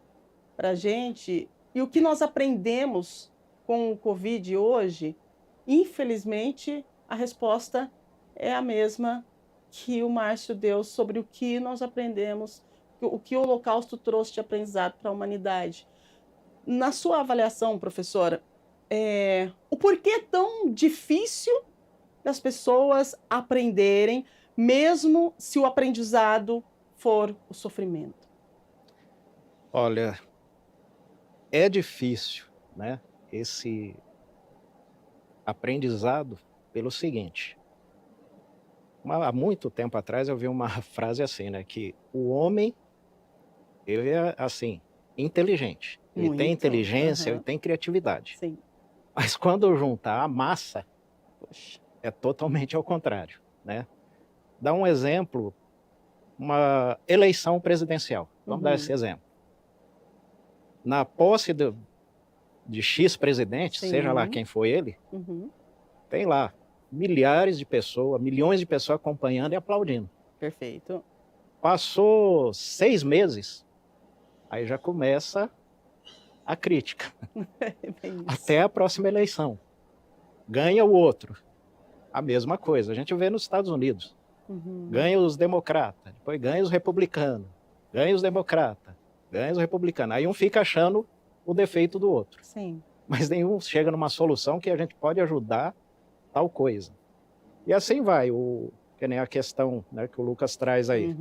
para a gente e o que nós aprendemos com o Covid hoje, infelizmente, a resposta é a mesma que o Márcio deu sobre o que nós aprendemos, o que o Holocausto trouxe de aprendizado para a humanidade. Na sua avaliação, professora, o porquê é tão difícil das pessoas aprenderem, mesmo se o aprendizado for o sofrimento? Olha, é difícil, né, esse aprendizado pelo seguinte. Há muito tempo atrás eu vi uma frase assim, né, que o homem, ele é assim, inteligente. Ele tem inteligência, ele tem criatividade. Sim. Mas quando juntar a massa, Poxa. é totalmente ao contrário, né? Dá um exemplo, uma eleição presidencial. Vamos dar esse exemplo. Na posse de X presidente, seja lá quem foi ele, tem lá milhares de pessoas, milhões de pessoas acompanhando e aplaudindo. Perfeito. Passou 6 meses, aí já começa a crítica. Até a próxima eleição. Ganha o outro. A mesma coisa. A gente vê nos Estados Unidos. Ganha os democratas, depois ganha os republicanos, ganha os democratas, ganha os republicanos. Aí um fica achando o defeito do outro. Sim. Mas nenhum chega numa solução que a gente pode ajudar tal coisa. E assim vai, que nem a questão, né, que o Lucas traz aí.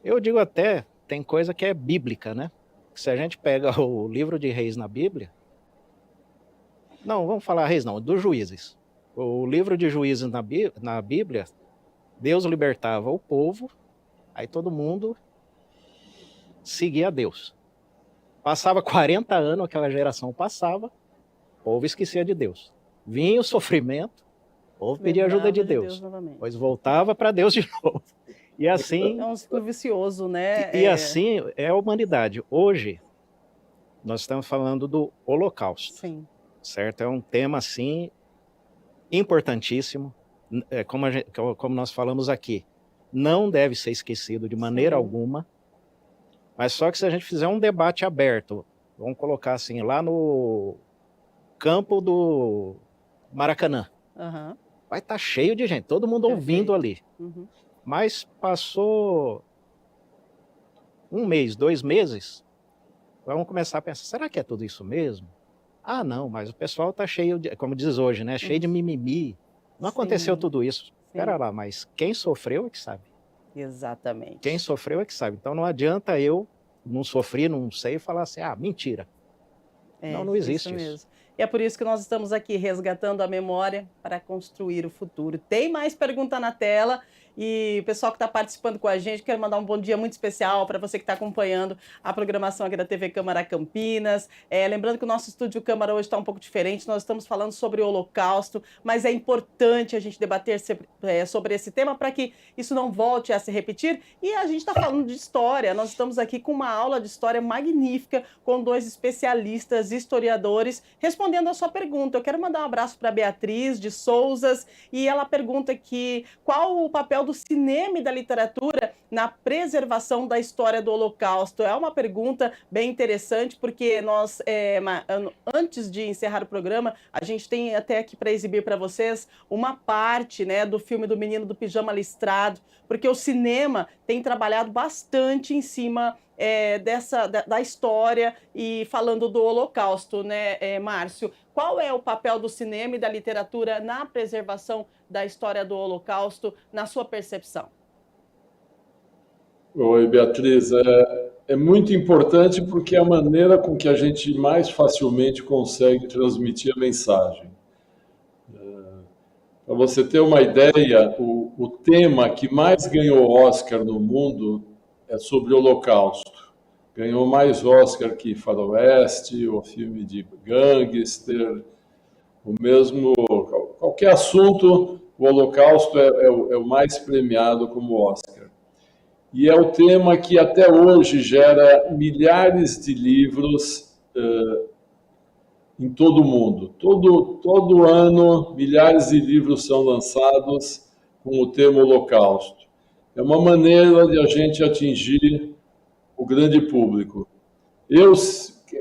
Eu digo até, tem coisa que é bíblica, né? Se a gente pega o livro de Reis na Bíblia... Não, vamos falar Reis não, dos Juízes. O livro de Juízes na Bíblia, Deus libertava o povo, aí todo mundo seguia a Deus. Passava 40 anos, aquela geração passava, o povo esquecia de Deus. Vinha o sofrimento, o povo pedia ajuda de Deus. Depois voltava para Deus de novo. E assim... É um ciclo vicioso, né? E assim é a humanidade. Hoje, nós estamos falando do Holocausto. Sim. Certo? É um tema, assim, importantíssimo. Como nós falamos aqui, não deve ser esquecido de maneira alguma. Mas só que se a gente fizer um debate aberto, vamos colocar assim, lá no campo do Maracanã, vai estar cheio de gente, todo mundo ouvindo ali. Mas passou 1 mês, 2 meses, vamos começar a pensar, será que é tudo isso mesmo? Ah, não, mas o pessoal está cheio de, como diz hoje, né, cheio de mimimi. Não aconteceu tudo isso. Espera lá, mas quem sofreu é que sabe. Exatamente. Quem sofreu é que sabe. Então não adianta eu não sofrer, não sei, falar assim, mentira. Não existe isso. Mesmo. E é por isso que nós estamos aqui resgatando a memória para construir o futuro. Tem mais pergunta na tela. E o pessoal que está participando com a gente, quero mandar um bom dia muito especial para você que está acompanhando a programação aqui da TV Câmara Campinas. Lembrando que o nosso estúdio Câmara hoje está um pouco diferente, nós estamos falando sobre o Holocausto, mas é importante a gente debater sobre esse tema para que isso não volte a se repetir. E a gente está falando de história, nós estamos aqui com uma aula de história magnífica, com 2 especialistas, historiadores, respondendo a sua pergunta. Eu quero mandar um abraço para a Beatriz de Souzas, e ela pergunta aqui qual o papel do cinema e da literatura na preservação da história do Holocausto. É uma pergunta bem interessante, porque nós, antes de encerrar o programa, a gente tem até aqui para exibir para vocês uma parte, né, do filme do Menino do Pijama Listrado, porque o cinema tem trabalhado bastante em cima da história e falando do Holocausto, né, Márcio? Qual é o papel do cinema e da literatura na preservação da história do Holocausto, na sua percepção? Oi, Beatriz. É muito importante porque é a maneira com que a gente mais facilmente consegue transmitir a mensagem. Para você ter uma ideia, o tema que mais ganhou Oscar no mundo é sobre o Holocausto. Ganhou mais Oscar que Faroeste, o filme de gangster, o mesmo. Qualquer assunto, o Holocausto é o mais premiado como Oscar. E é o tema que até hoje gera milhares de livros em todo o mundo. Todo ano, milhares de livros são lançados com o tema Holocausto. É uma maneira de a gente atingir o grande público. Eu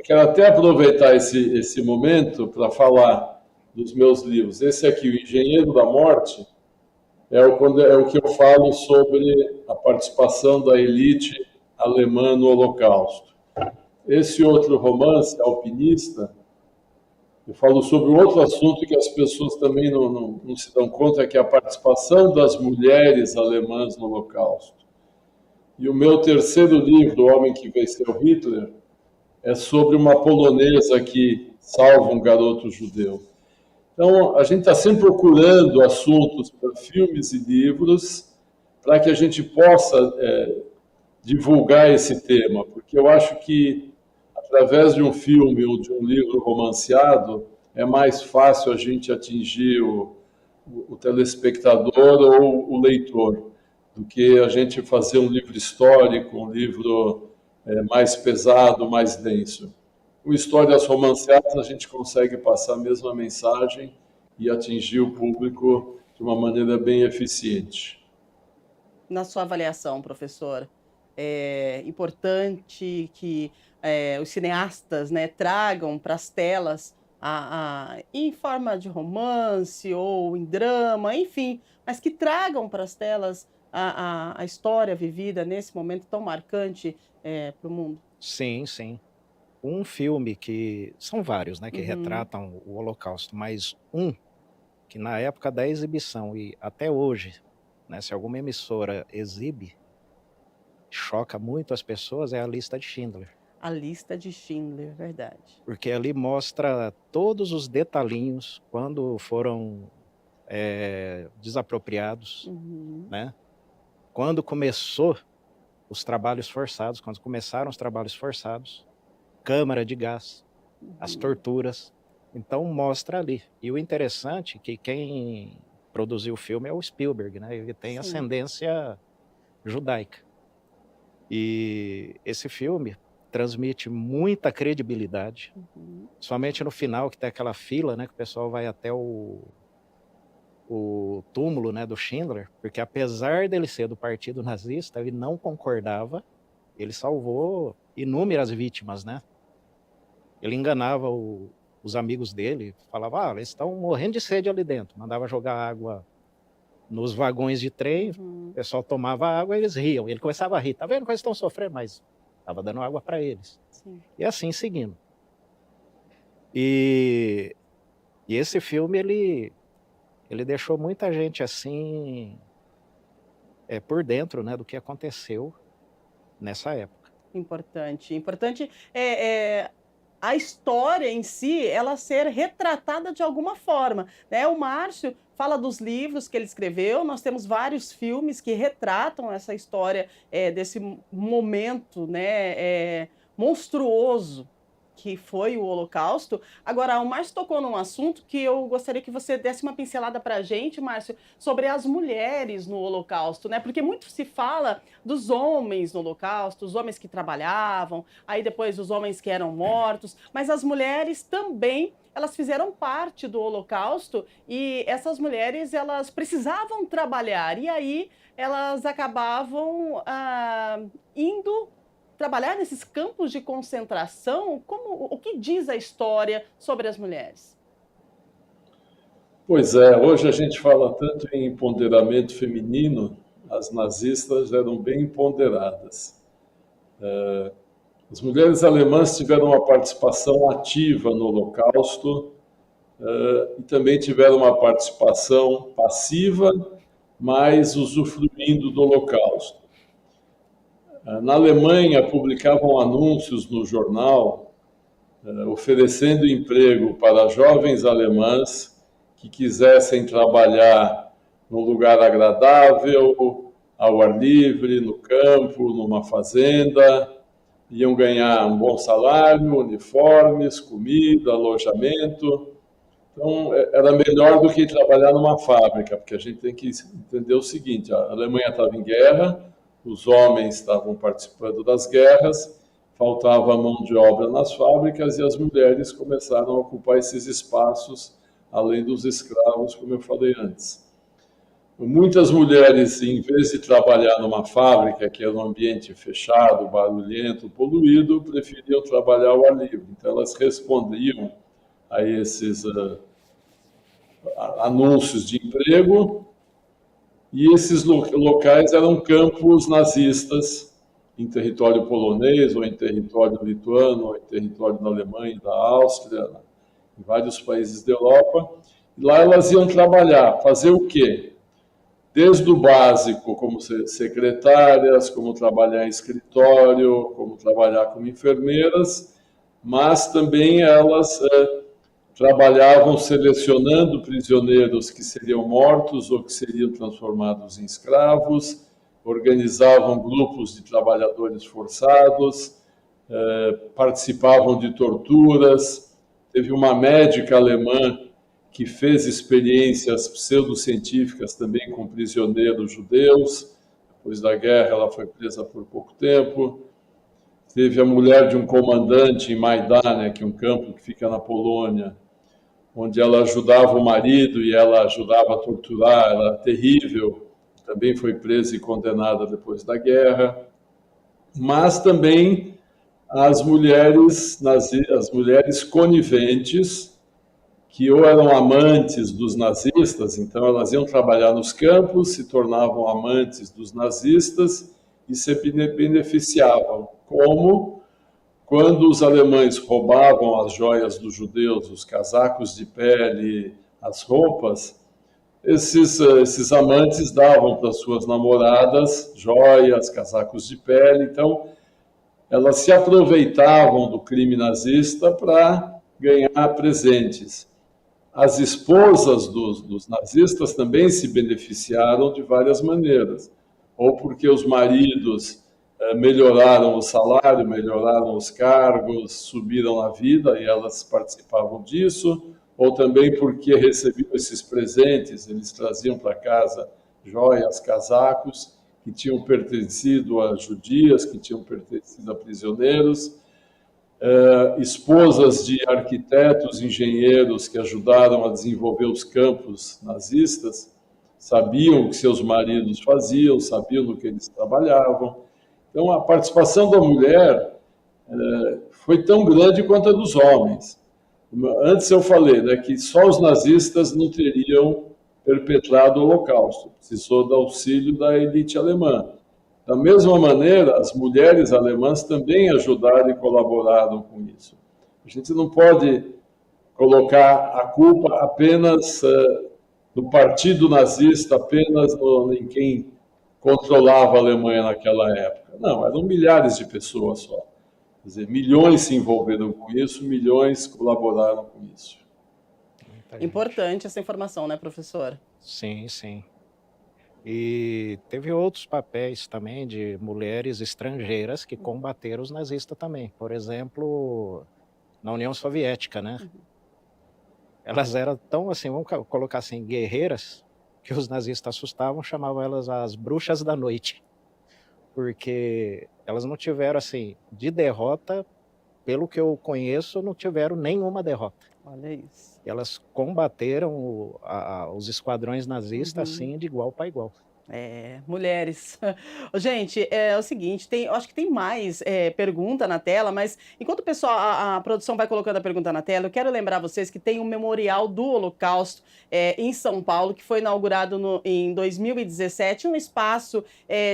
quero até aproveitar esse momento para falar dos meus livros. Esse aqui, O Engenheiro da Morte, é o que eu falo sobre a participação da elite alemã no Holocausto. Esse outro romance, Alpinista, eu falo sobre outro assunto que as pessoas também não se dão conta, que é a participação das mulheres alemãs no Holocausto. E o meu terceiro livro, O Homem que Venceu Hitler, é sobre uma polonesa que salva um garoto judeu. Então, a gente está sempre procurando assuntos para filmes e livros para que a gente possa divulgar esse tema, porque eu acho que através de um filme ou de um livro romanceado é mais fácil a gente atingir o telespectador ou o leitor do que a gente fazer um livro histórico, um livro mais pesado, mais denso. Com histórias romanceadas, a gente consegue passar a mesma mensagem e atingir o público de uma maneira bem eficiente. Na sua avaliação, professor, é importante que os cineastas, né, tragam para as telas em forma de romance ou em drama, enfim, mas que tragam para as telas a história vivida nesse momento tão marcante para o mundo. Sim, sim. Um filme que são vários, né, que Uhum. retratam o Holocausto, mas um que na época da exibição e até hoje, né, se alguma emissora exibe, choca muito as pessoas, é A Lista de Schindler. A Lista de Schindler, verdade. Porque ali mostra todos os detalhinhos quando foram desapropriados, Uhum. né? Quando começou os trabalhos forçados, quando começaram os trabalhos forçados, câmara de gás, as torturas. Então mostra ali. E o interessante é que quem produziu o filme é o Spielberg, né? Ele tem Sim. ascendência judaica. E esse filme transmite muita credibilidade, somente no final, que tem aquela fila, né, que o pessoal vai até o túmulo, né, do Schindler, porque apesar dele ser do partido nazista, ele não concordava, ele salvou inúmeras vítimas, né? Ele enganava os amigos dele, falava, eles estão morrendo de sede ali dentro, mandava jogar água nos vagões de trem, o pessoal tomava água e eles riam. Ele começava a rir, tá vendo que eles estão sofrendo, mas estava dando água para eles. Sim. E assim seguindo. E esse filme, ele deixou muita gente assim, por dentro, né, do que aconteceu nessa época. Importante. Importante a história em si, ela ser retratada de alguma forma, né? O Márcio fala dos livros que ele escreveu, nós temos vários filmes que retratam essa história desse momento, né, monstruoso que foi o Holocausto. Agora, o Márcio tocou num assunto que eu gostaria que você desse uma pincelada para a gente, Márcio, sobre as mulheres no Holocausto, né? Porque muito se fala dos homens no Holocausto, os homens que trabalhavam, aí depois os homens que eram mortos, mas as mulheres também, elas fizeram parte do Holocausto e essas mulheres, elas precisavam trabalhar e aí elas acabavam indo trabalhar nesses campos de concentração. O que diz a história sobre as mulheres? Pois é, hoje a gente fala tanto em empoderamento feminino, as nazistas eram bem empoderadas. As mulheres alemãs tiveram uma participação ativa no Holocausto e também tiveram uma participação passiva, mas usufruindo do Holocausto. Na Alemanha, publicavam anúncios no jornal oferecendo emprego para jovens alemãs que quisessem trabalhar num lugar agradável, ao ar livre, no campo, numa fazenda. Iam ganhar um bom salário, uniformes, comida, alojamento. Então, era melhor do que trabalhar numa fábrica, porque a gente tem que entender o seguinte: a Alemanha estava em guerra, os homens estavam participando das guerras, faltava mão de obra nas fábricas e as mulheres começaram a ocupar esses espaços, além dos escravos, como eu falei antes. Muitas mulheres, em vez de trabalhar numa fábrica, que era um ambiente fechado, barulhento, poluído, preferiam trabalhar ao ar livre. Então, elas respondiam a esses anúncios de emprego, e esses locais eram campos nazistas, em território polonês, ou em território lituano, ou em território da Alemanha, da Áustria, em vários países da Europa. E lá elas iam trabalhar, fazer o quê? Desde o básico, como ser secretárias, como trabalhar em escritório, como trabalhar como enfermeiras, mas também elas trabalhavam selecionando prisioneiros que seriam mortos ou que seriam transformados em escravos, organizavam grupos de trabalhadores forçados, participavam de torturas. Teve uma médica alemã que fez experiências pseudocientíficas também com prisioneiros judeus. Depois da guerra, ela foi presa por pouco tempo. Teve a mulher de um comandante em Majdanek, que é um campo que fica na Polônia, onde ela ajudava o marido e ela ajudava a torturar, ela era terrível, também foi presa e condenada depois da guerra. Mas também as mulheres coniventes, que ou eram amantes dos nazistas, então elas iam trabalhar nos campos, se tornavam amantes dos nazistas e se beneficiavam. Como quando os alemães roubavam as joias dos judeus, os casacos de pele, as roupas, esses amantes davam para suas namoradas joias, casacos de pele. Então, elas se aproveitavam do crime nazista para ganhar presentes. As esposas dos nazistas também se beneficiaram de várias maneiras, ou porque os maridos melhoraram o salário, melhoraram os cargos, subiram na vida e elas participavam disso, ou também porque recebiam esses presentes, eles traziam para casa joias, casacos que tinham pertencido a judias, que tinham pertencido a prisioneiros. Esposas de arquitetos, engenheiros que ajudaram a desenvolver os campos nazistas, sabiam o que seus maridos faziam, sabiam no que eles trabalhavam. Então, a participação da mulher foi tão grande quanto a dos homens. Antes eu falei, né, que só os nazistas não teriam perpetrado o Holocausto, precisou do auxílio da elite alemã. Da mesma maneira, as mulheres alemãs também ajudaram e colaboraram com isso. A gente não pode colocar a culpa apenas no partido nazista, apenas em quem controlava a Alemanha naquela época. Não, eram milhares de pessoas só. Quer dizer, milhões se envolveram com isso, milhões colaboraram com isso. Importante essa informação, né, professor? Sim, sim. E teve outros papéis também de mulheres estrangeiras que combateram os nazistas também. Por exemplo, na União Soviética, né? Elas eram tão assim, vamos colocar assim, guerreiras, que os nazistas assustavam, chamavam elas as bruxas da noite. Porque elas não tiveram, assim, de derrota, pelo que eu conheço, não tiveram nenhuma derrota. Olha isso. Elas combateram os esquadrões nazistas, assim, de igual para igual. Mulheres. Ô, gente, é o seguinte, eu acho que tem mais pergunta na tela, mas enquanto o pessoal, a produção vai colocando a pergunta na tela, eu quero lembrar vocês que tem um memorial do Holocausto em São Paulo, que foi inaugurado em 2017, um espaço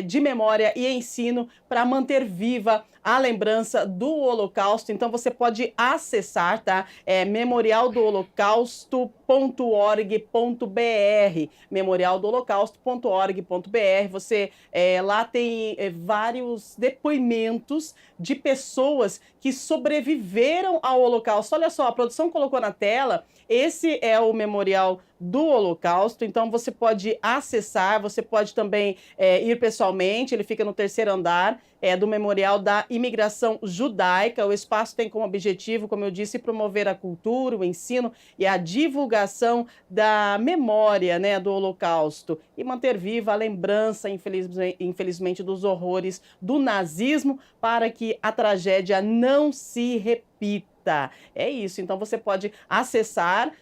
de memória e ensino para manter viva a lembrança do Holocausto. Então você pode acessar, tá? memorialdoholocausto.org.br, memorialdoholocausto.org.br. Você lá tem vários depoimentos de pessoas que sobreviveram ao Holocausto. Olha só, a produção colocou na tela. Esse é o memorial do Holocausto, então você pode acessar, você pode também ir pessoalmente, ele fica no 3º andar do Memorial da Imigração Judaica. O espaço tem como objetivo, como eu disse, promover a cultura, o ensino e a divulgação da memória, né, do Holocausto e manter viva a lembrança, infelizmente, dos horrores do nazismo para que a tragédia não se repita. É isso, então você pode acessar,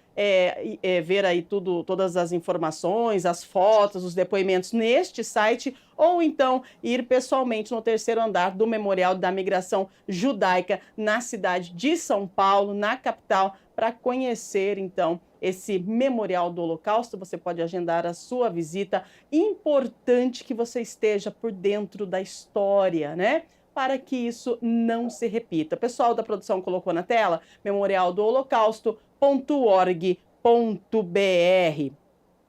ver aí todas as informações, as fotos, os depoimentos neste site, ou então ir pessoalmente no 3º andar do Memorial da Migração Judaica na cidade de São Paulo, na capital, para conhecer então esse memorial do Holocausto. Você pode agendar a sua visita. Importante que você esteja por dentro da história, né? Para que isso não se repita. O pessoal da produção colocou na tela memorialdoholocausto.org.br.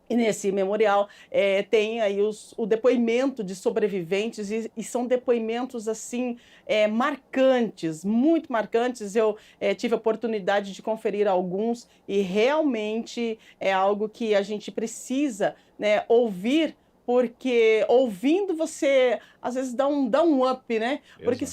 E nesse memorial tem aí o depoimento de sobreviventes e são depoimentos assim marcantes, muito marcantes. Eu tive a oportunidade de conferir alguns e realmente é algo que a gente precisa, né, ouvir, porque ouvindo você, às vezes, dá um up, né? Porque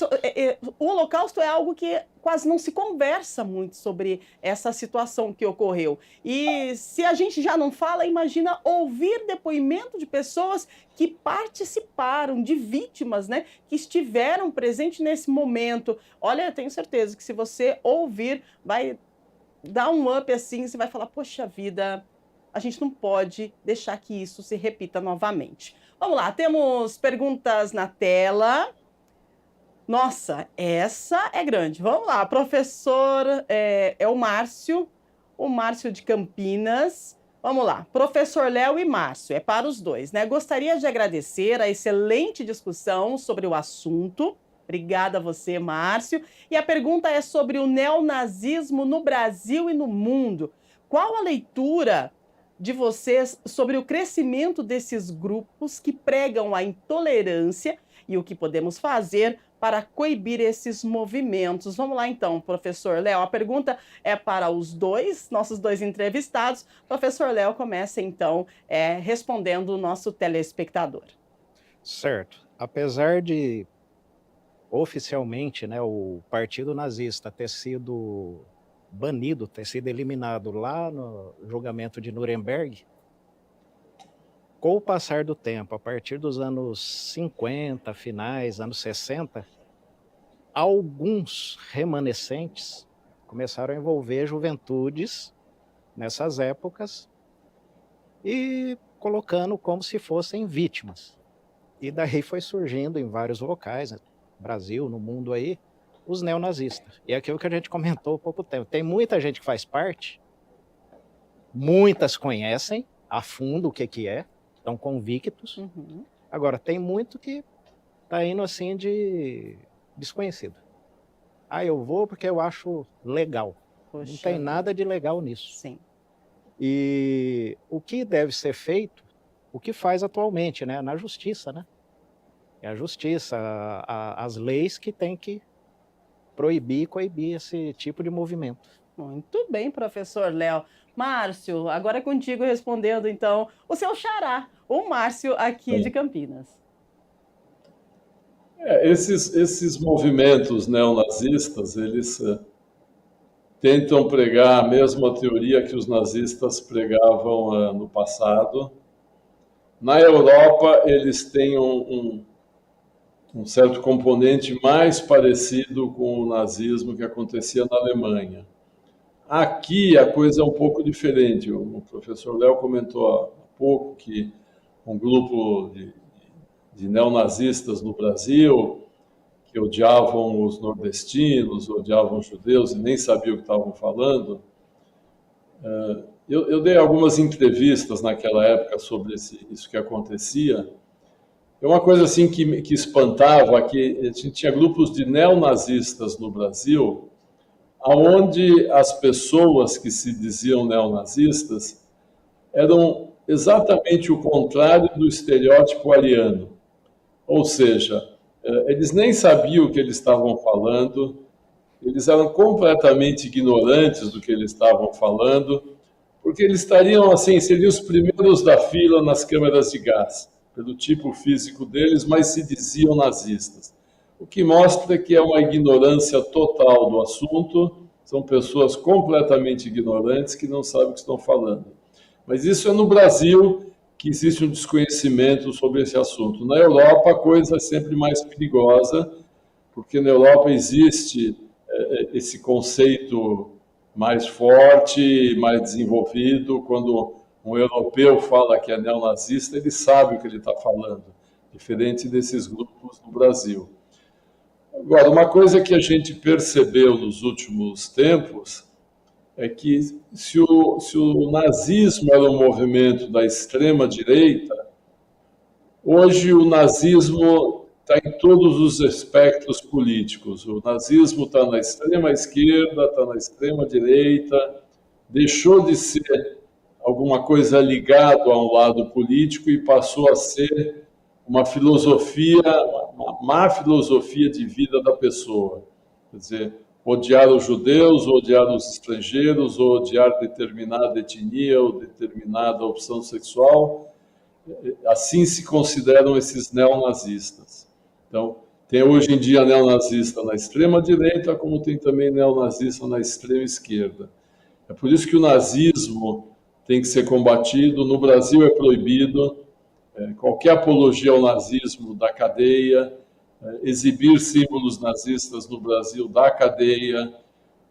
o Holocausto é algo que quase não se conversa muito sobre essa situação que ocorreu. E se a gente já não fala, imagina ouvir depoimento de pessoas que participaram, de vítimas, né? Que estiveram presentes nesse momento. Olha, eu tenho certeza que se você ouvir, vai dar um up assim, você vai falar, poxa vida, a gente não pode deixar que isso se repita novamente. Vamos lá, temos perguntas na tela. Nossa, essa é grande. Vamos lá, professor, o Márcio de Campinas. Vamos lá, professor Léo e Márcio, é para os dois, né? Gostaria de agradecer a excelente discussão sobre o assunto. Obrigada a você, Márcio. E a pergunta é sobre o neonazismo no Brasil e no mundo. Qual a leitura de vocês sobre o crescimento desses grupos que pregam a intolerância e o que podemos fazer para coibir esses movimentos? Vamos lá então, professor Léo. A pergunta é para os dois, nossos dois entrevistados. Professor Léo começa então respondendo o nosso telespectador. Certo. Apesar de oficialmente, né, o Partido Nazista ter sido banido, ter sido eliminado lá no julgamento de Nuremberg, com o passar do tempo, a partir dos anos 50, finais, anos 60, alguns remanescentes começaram a envolver juventudes nessas épocas e colocando como se fossem vítimas. E daí foi surgindo em vários locais, né, no Brasil, no mundo aí, os neonazistas. E é aquilo que a gente comentou há pouco tempo. Tem muita gente que faz parte, muitas conhecem a fundo o que é, estão convictos. Uhum. Agora, tem muito que está indo assim de desconhecido. Eu vou porque eu acho legal. Poxa. Não tem nada de legal nisso. Sim. E o que deve ser feito, o que faz atualmente, né? Na justiça, né? É a justiça, as leis que tem que proibir e coibir esse tipo de movimento. Muito bem, professor Léo. Márcio, agora é contigo respondendo, então, o seu xará, o Márcio aqui de Campinas. Esses movimentos neonazistas, eles tentam pregar a mesma teoria que os nazistas pregavam no passado. Na Europa, eles têm um certo componente mais parecido com o nazismo que acontecia na Alemanha. Aqui a coisa é um pouco diferente. O professor Léo comentou há pouco que um grupo de neonazistas no Brasil que odiavam os nordestinos, odiavam os judeus e nem sabiam o que estavam falando. Eu dei algumas entrevistas naquela época sobre isso que acontecia. É uma coisa assim que espantava, que a gente tinha grupos de neonazistas no Brasil, onde as pessoas que se diziam neonazistas eram exatamente o contrário do estereótipo ariano. Ou seja, eles nem sabiam o que eles estavam falando, eles eram completamente ignorantes do que eles estavam falando, porque eles estariam, assim, seriam os primeiros da fila nas câmeras de gás, pelo tipo físico deles, mas se diziam nazistas. O que mostra que é uma ignorância total do assunto, são pessoas completamente ignorantes que não sabem o que estão falando. Mas isso é no Brasil que existe um desconhecimento sobre esse assunto. Na Europa, a coisa é sempre mais perigosa, porque na Europa existe esse conceito mais forte, mais desenvolvido. Quando um europeu fala que é neonazista, ele sabe o que ele está falando, diferente desses grupos no Brasil. Agora, uma coisa que a gente percebeu nos últimos tempos é que se o nazismo era um movimento da extrema-direita, hoje o nazismo está em todos os espectros políticos. O nazismo está na extrema-esquerda, está na extrema-direita, deixou de ser alguma coisa ligada a um lado político e passou a ser uma filosofia, uma má filosofia de vida da pessoa. Quer dizer, odiar os judeus, odiar os estrangeiros, odiar determinada etnia ou determinada opção sexual. Assim se consideram esses neonazistas. Então, tem hoje em dia neonazista na extrema-direita, como tem também neonazista na extrema-esquerda. É por isso que o nazismo tem que ser combatido. No Brasil é proibido qualquer apologia ao nazismo da cadeia, exibir símbolos nazistas no Brasil da cadeia.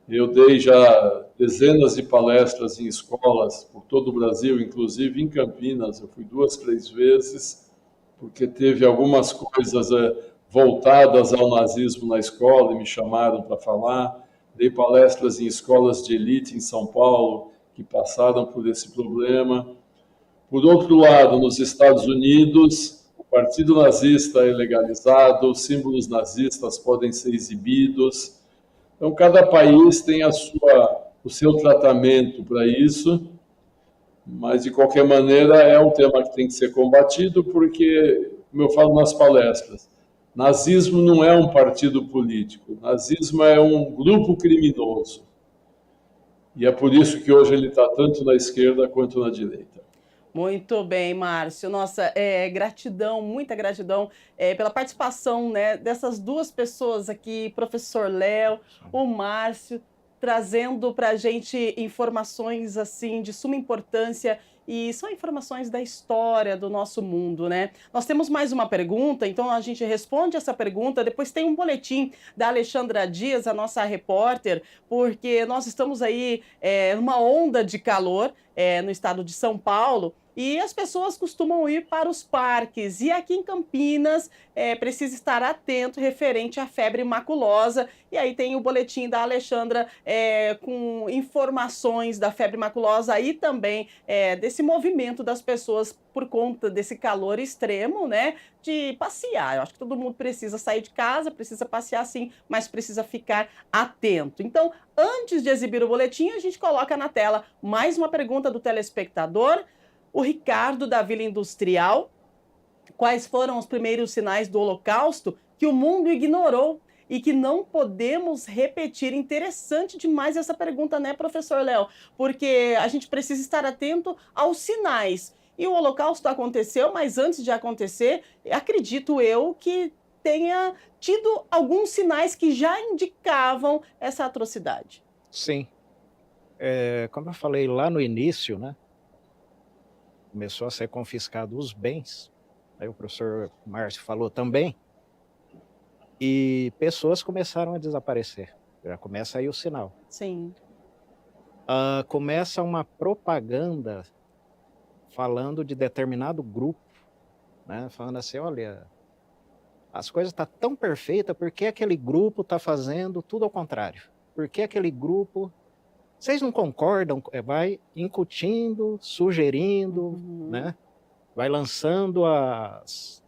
Eu dei já dezenas de palestras em escolas por todo o Brasil, inclusive em Campinas. Eu fui 2, 3 vezes, porque teve algumas coisas voltadas ao nazismo na escola e me chamaram para falar. Dei palestras em escolas de elite em São Paulo, que passaram por esse problema. Por outro lado, nos Estados Unidos, o Partido Nazista é legalizado, os símbolos nazistas podem ser exibidos. Então, cada país tem o seu tratamento para isso, mas, de qualquer maneira, é um tema que tem que ser combatido, porque, como eu falo nas palestras, nazismo não é um partido político, nazismo é um grupo criminoso. E é por isso que hoje ele está tanto na esquerda quanto na direita. Muito bem, Márcio. Nossa, gratidão, muita gratidão pela participação, né, dessas duas pessoas aqui, professor Léo, o Márcio, trazendo para a gente informações assim de suma importância e são informações da história do nosso mundo, né? Nós temos mais uma pergunta, então a gente responde essa pergunta, depois tem um boletim da Alexandra Dias, a nossa repórter, porque nós estamos aí numa onda de calor no estado de São Paulo, e as pessoas costumam ir para os parques. E aqui em Campinas precisa estar atento referente à febre maculosa. E aí tem o boletim da Alexandra com informações da febre maculosa e também desse movimento das pessoas por conta desse calor extremo, né? De passear. Eu acho que todo mundo precisa sair de casa, precisa passear sim, mas precisa ficar atento. Então, antes de exibir o boletim, a gente coloca na tela mais uma pergunta do telespectador. O Ricardo, da Vila Industrial: quais foram os primeiros sinais do Holocausto que o mundo ignorou e que não podemos repetir? Interessante demais essa pergunta, né, professor Léo? Porque a gente precisa estar atento aos sinais. E o Holocausto aconteceu, mas antes de acontecer, acredito eu que tenha tido alguns sinais que já indicavam essa atrocidade. Sim. Como eu falei lá no início, né? Começou a ser confiscado os bens, aí o professor Márcio falou também, e pessoas começaram a desaparecer. Já começa aí o sinal. Sim. Começa uma propaganda falando de determinado grupo né? Falando assim, olha, as coisas estão tão perfeitas, por que aquele grupo está fazendo tudo ao contrário? Por que aquele grupo... Vocês não concordam? Vai incutindo, sugerindo, né? Vai lançando,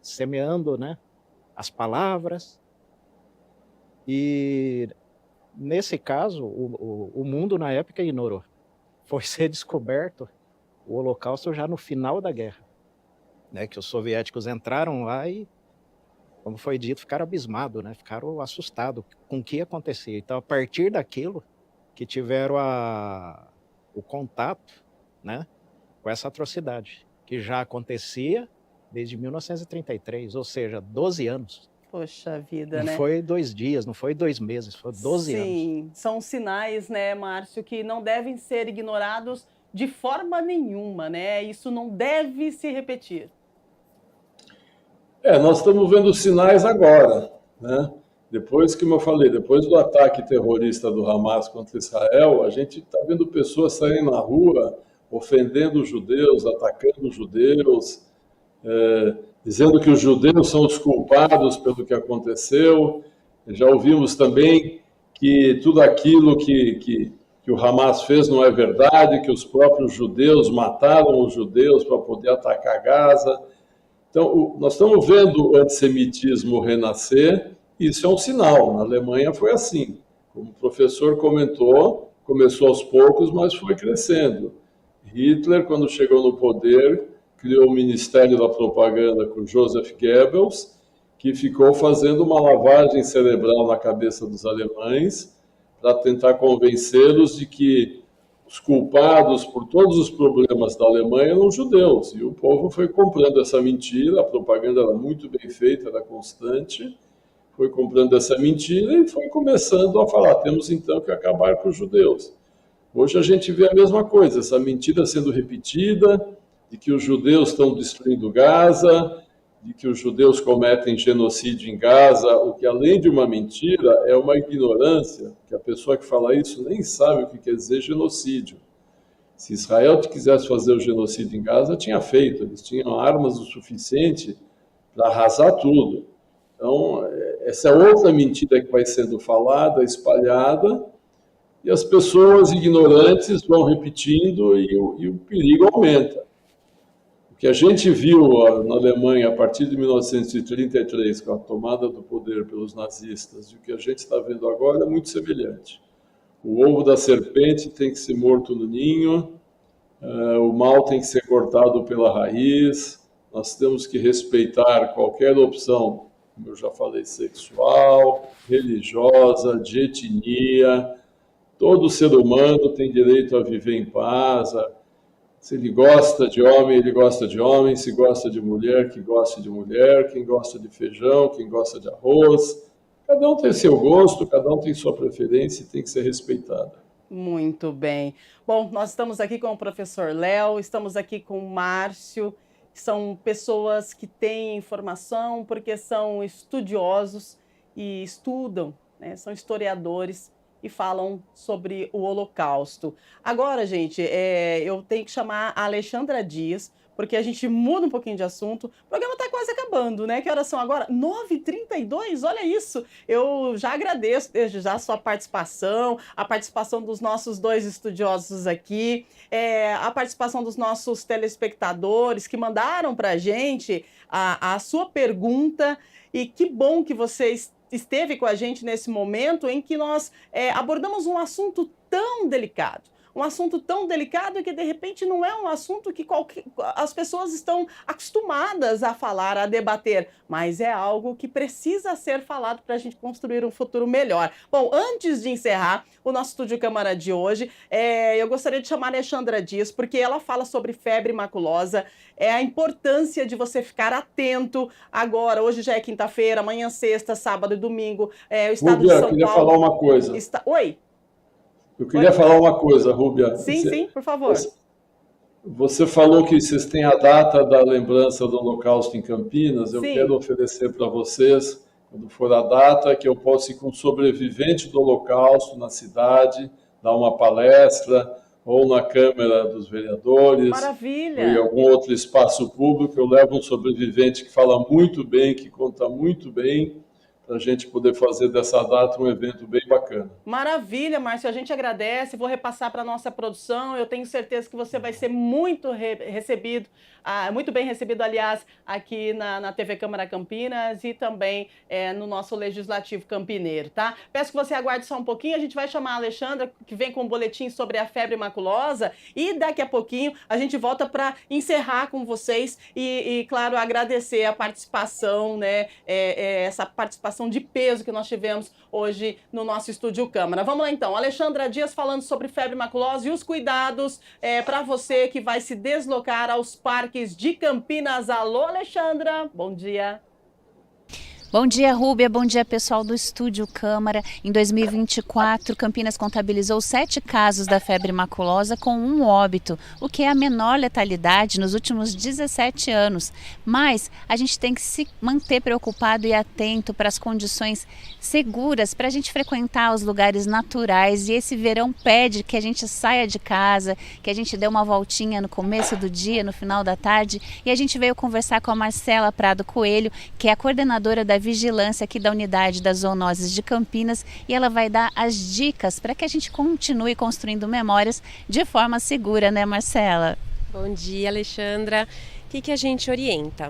semeando, né? As palavras. E, nesse caso, o mundo na época ignorou. Foi ser descoberto o Holocausto já no final da guerra, né? Que os soviéticos entraram lá e, como foi dito, ficaram abismados, né? Ficaram assustados com o que acontecia. Então, a partir daquilo que tiveram o contato, né, com essa atrocidade, que já acontecia desde 1933, ou seja, 12 anos. Poxa vida, Não né? foi 2 dias, não foi 2 meses, foi 12 anos. Sim, são sinais, né, Márcio, que não devem ser ignorados de forma nenhuma, né? Isso não deve se repetir. Nós estamos vendo sinais agora, né? Depois, como eu falei, depois do ataque terrorista do Hamas contra Israel, a gente está vendo pessoas saindo na rua, ofendendo os judeus, atacando os judeus, dizendo que os judeus são os culpados pelo que aconteceu. Já ouvimos também que tudo aquilo que o Hamas fez não é verdade, que os próprios judeus mataram os judeus para poder atacar Gaza. Então, nós estamos vendo o antissemitismo renascer, e isso é um sinal. Na Alemanha foi assim. Como o professor comentou, começou aos poucos, mas foi crescendo. Hitler, quando chegou no poder, criou o Ministério da Propaganda com Joseph Goebbels, que ficou fazendo uma lavagem cerebral na cabeça dos alemães para tentar convencê-los de que os culpados por todos os problemas da Alemanha eram os judeus. E o povo foi comprando essa mentira, a propaganda era muito bem feita, era constante, foi comprando essa mentira e foi começando a falar, temos então que acabar com os judeus. Hoje a gente vê a mesma coisa, essa mentira sendo repetida, de que os judeus estão destruindo Gaza, de que os judeus cometem genocídio em Gaza, o que além de uma mentira é uma ignorância, que a pessoa que fala isso nem sabe o que quer dizer genocídio. Se Israel quisesse fazer o genocídio em Gaza, tinha feito, eles tinham armas o suficiente para arrasar tudo. Então, essa é outra mentira que vai sendo falada, espalhada, e as pessoas ignorantes vão repetindo e o perigo aumenta. O que a gente viu na Alemanha a partir de 1933, com a tomada do poder pelos nazistas, e o que a gente está vendo agora é muito semelhante. O ovo da serpente tem que ser morto no ninho, o mal tem que ser cortado pela raiz, nós temos que respeitar qualquer opção, como eu já falei, sexual, religiosa, de etnia. Todo ser humano tem direito a viver em paz. Se ele gosta de homem, ele gosta de homem. Se gosta de mulher, que goste de mulher. Quem gosta de feijão, quem gosta de arroz. Cada um tem seu gosto, cada um tem sua preferência e tem que ser respeitado. Muito bem. Bom, nós estamos aqui com o professor Léo, estamos aqui com o Márcio. São pessoas que têm informação porque são estudiosos e estudam, né? São historiadores e falam sobre o Holocausto. Agora, gente, eu tenho que chamar a Alexandra Dias, porque a gente muda um pouquinho de assunto. O programa está quase acabando, né? Que horas são agora? 9h32, olha isso! Eu já agradeço desde já a sua participação, a participação dos nossos 2 estudiosos aqui, a participação dos nossos telespectadores que mandaram para a gente a sua pergunta. E que bom que vocês esteve com a gente nesse momento em que nós abordamos um assunto tão delicado. Um assunto tão delicado que, de repente, não é um assunto que as pessoas estão acostumadas a falar, a debater, mas é algo que precisa ser falado para a gente construir um futuro melhor. Bom, antes de encerrar o nosso Estúdio Câmara de hoje, eu gostaria de chamar a Alexandra Dias, porque ela fala sobre febre maculosa, a importância de você ficar atento agora. Hoje já é quinta-feira, amanhã sexta, sábado e domingo. O estado de São Paulo... Eu queria falar uma coisa. Oi? Eu queria falar uma coisa, Rúbia. Sim, por favor. Você falou que vocês têm a data da lembrança do Holocausto em Campinas. Eu quero oferecer para vocês, quando for a data, que eu possa ir com um sobrevivente do Holocausto na cidade, dar uma palestra, ou na Câmara dos Vereadores, Maravilha! ou em algum outro espaço público. Eu levo um sobrevivente que fala muito bem, que conta muito bem, para a gente poder fazer dessa data um evento bem bacana. Maravilha, Márcio. A gente agradece. Vou repassar para a nossa produção. Eu tenho certeza que você vai ser muito recebido, muito bem recebido, aliás, aqui na TV Câmara Campinas e também no nosso Legislativo Campineiro, tá? Peço que você aguarde só um pouquinho. A gente vai chamar a Alexandra, que vem com um boletim sobre a febre maculosa, e daqui a pouquinho a gente volta para encerrar com vocês e, claro, agradecer a participação, né? Essa participação de peso que nós tivemos hoje no nosso Estúdio Câmara. Vamos lá então, Alexandra Dias falando sobre febre maculosa e os cuidados para você que vai se deslocar aos parques de Campinas. Alô, Alexandra, bom dia. Bom dia, Rúbia. Bom dia, pessoal do Estúdio Câmara. Em 2024, Campinas contabilizou 7 casos da febre maculosa com 1 óbito, o que é a menor letalidade nos últimos 17 anos. Mas a gente tem que se manter preocupado e atento para as condições seguras para a gente frequentar os lugares naturais. E esse verão pede que a gente saia de casa, que a gente dê uma voltinha no começo do dia, no final da tarde. E a gente veio conversar com a Marcela Prado Coelho, que é a coordenadora da vigilância aqui da unidade das zoonoses de Campinas, e ela vai dar as dicas para que a gente continue construindo memórias de forma segura, né, Marcela? Bom dia, Alexandra. O que a gente orienta?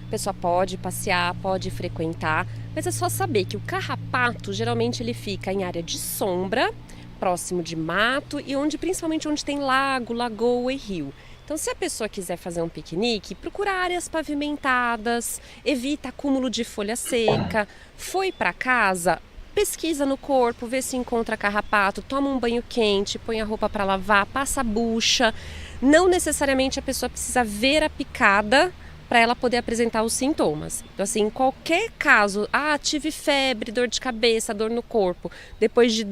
A pessoa pode passear, pode frequentar, mas é só saber que o carrapato geralmente ele fica em área de sombra, próximo de mato e principalmente onde tem lago, lagoa e rio. Então, se a pessoa quiser fazer um piquenique, procura áreas pavimentadas, evita acúmulo de folha seca. Foi para casa, pesquisa no corpo, vê se encontra carrapato, toma um banho quente, põe a roupa para lavar, passa a bucha. Não necessariamente a pessoa precisa ver a picada para ela poder apresentar os sintomas. Então, assim, em qualquer caso, tive febre, dor de cabeça, dor no corpo, depois de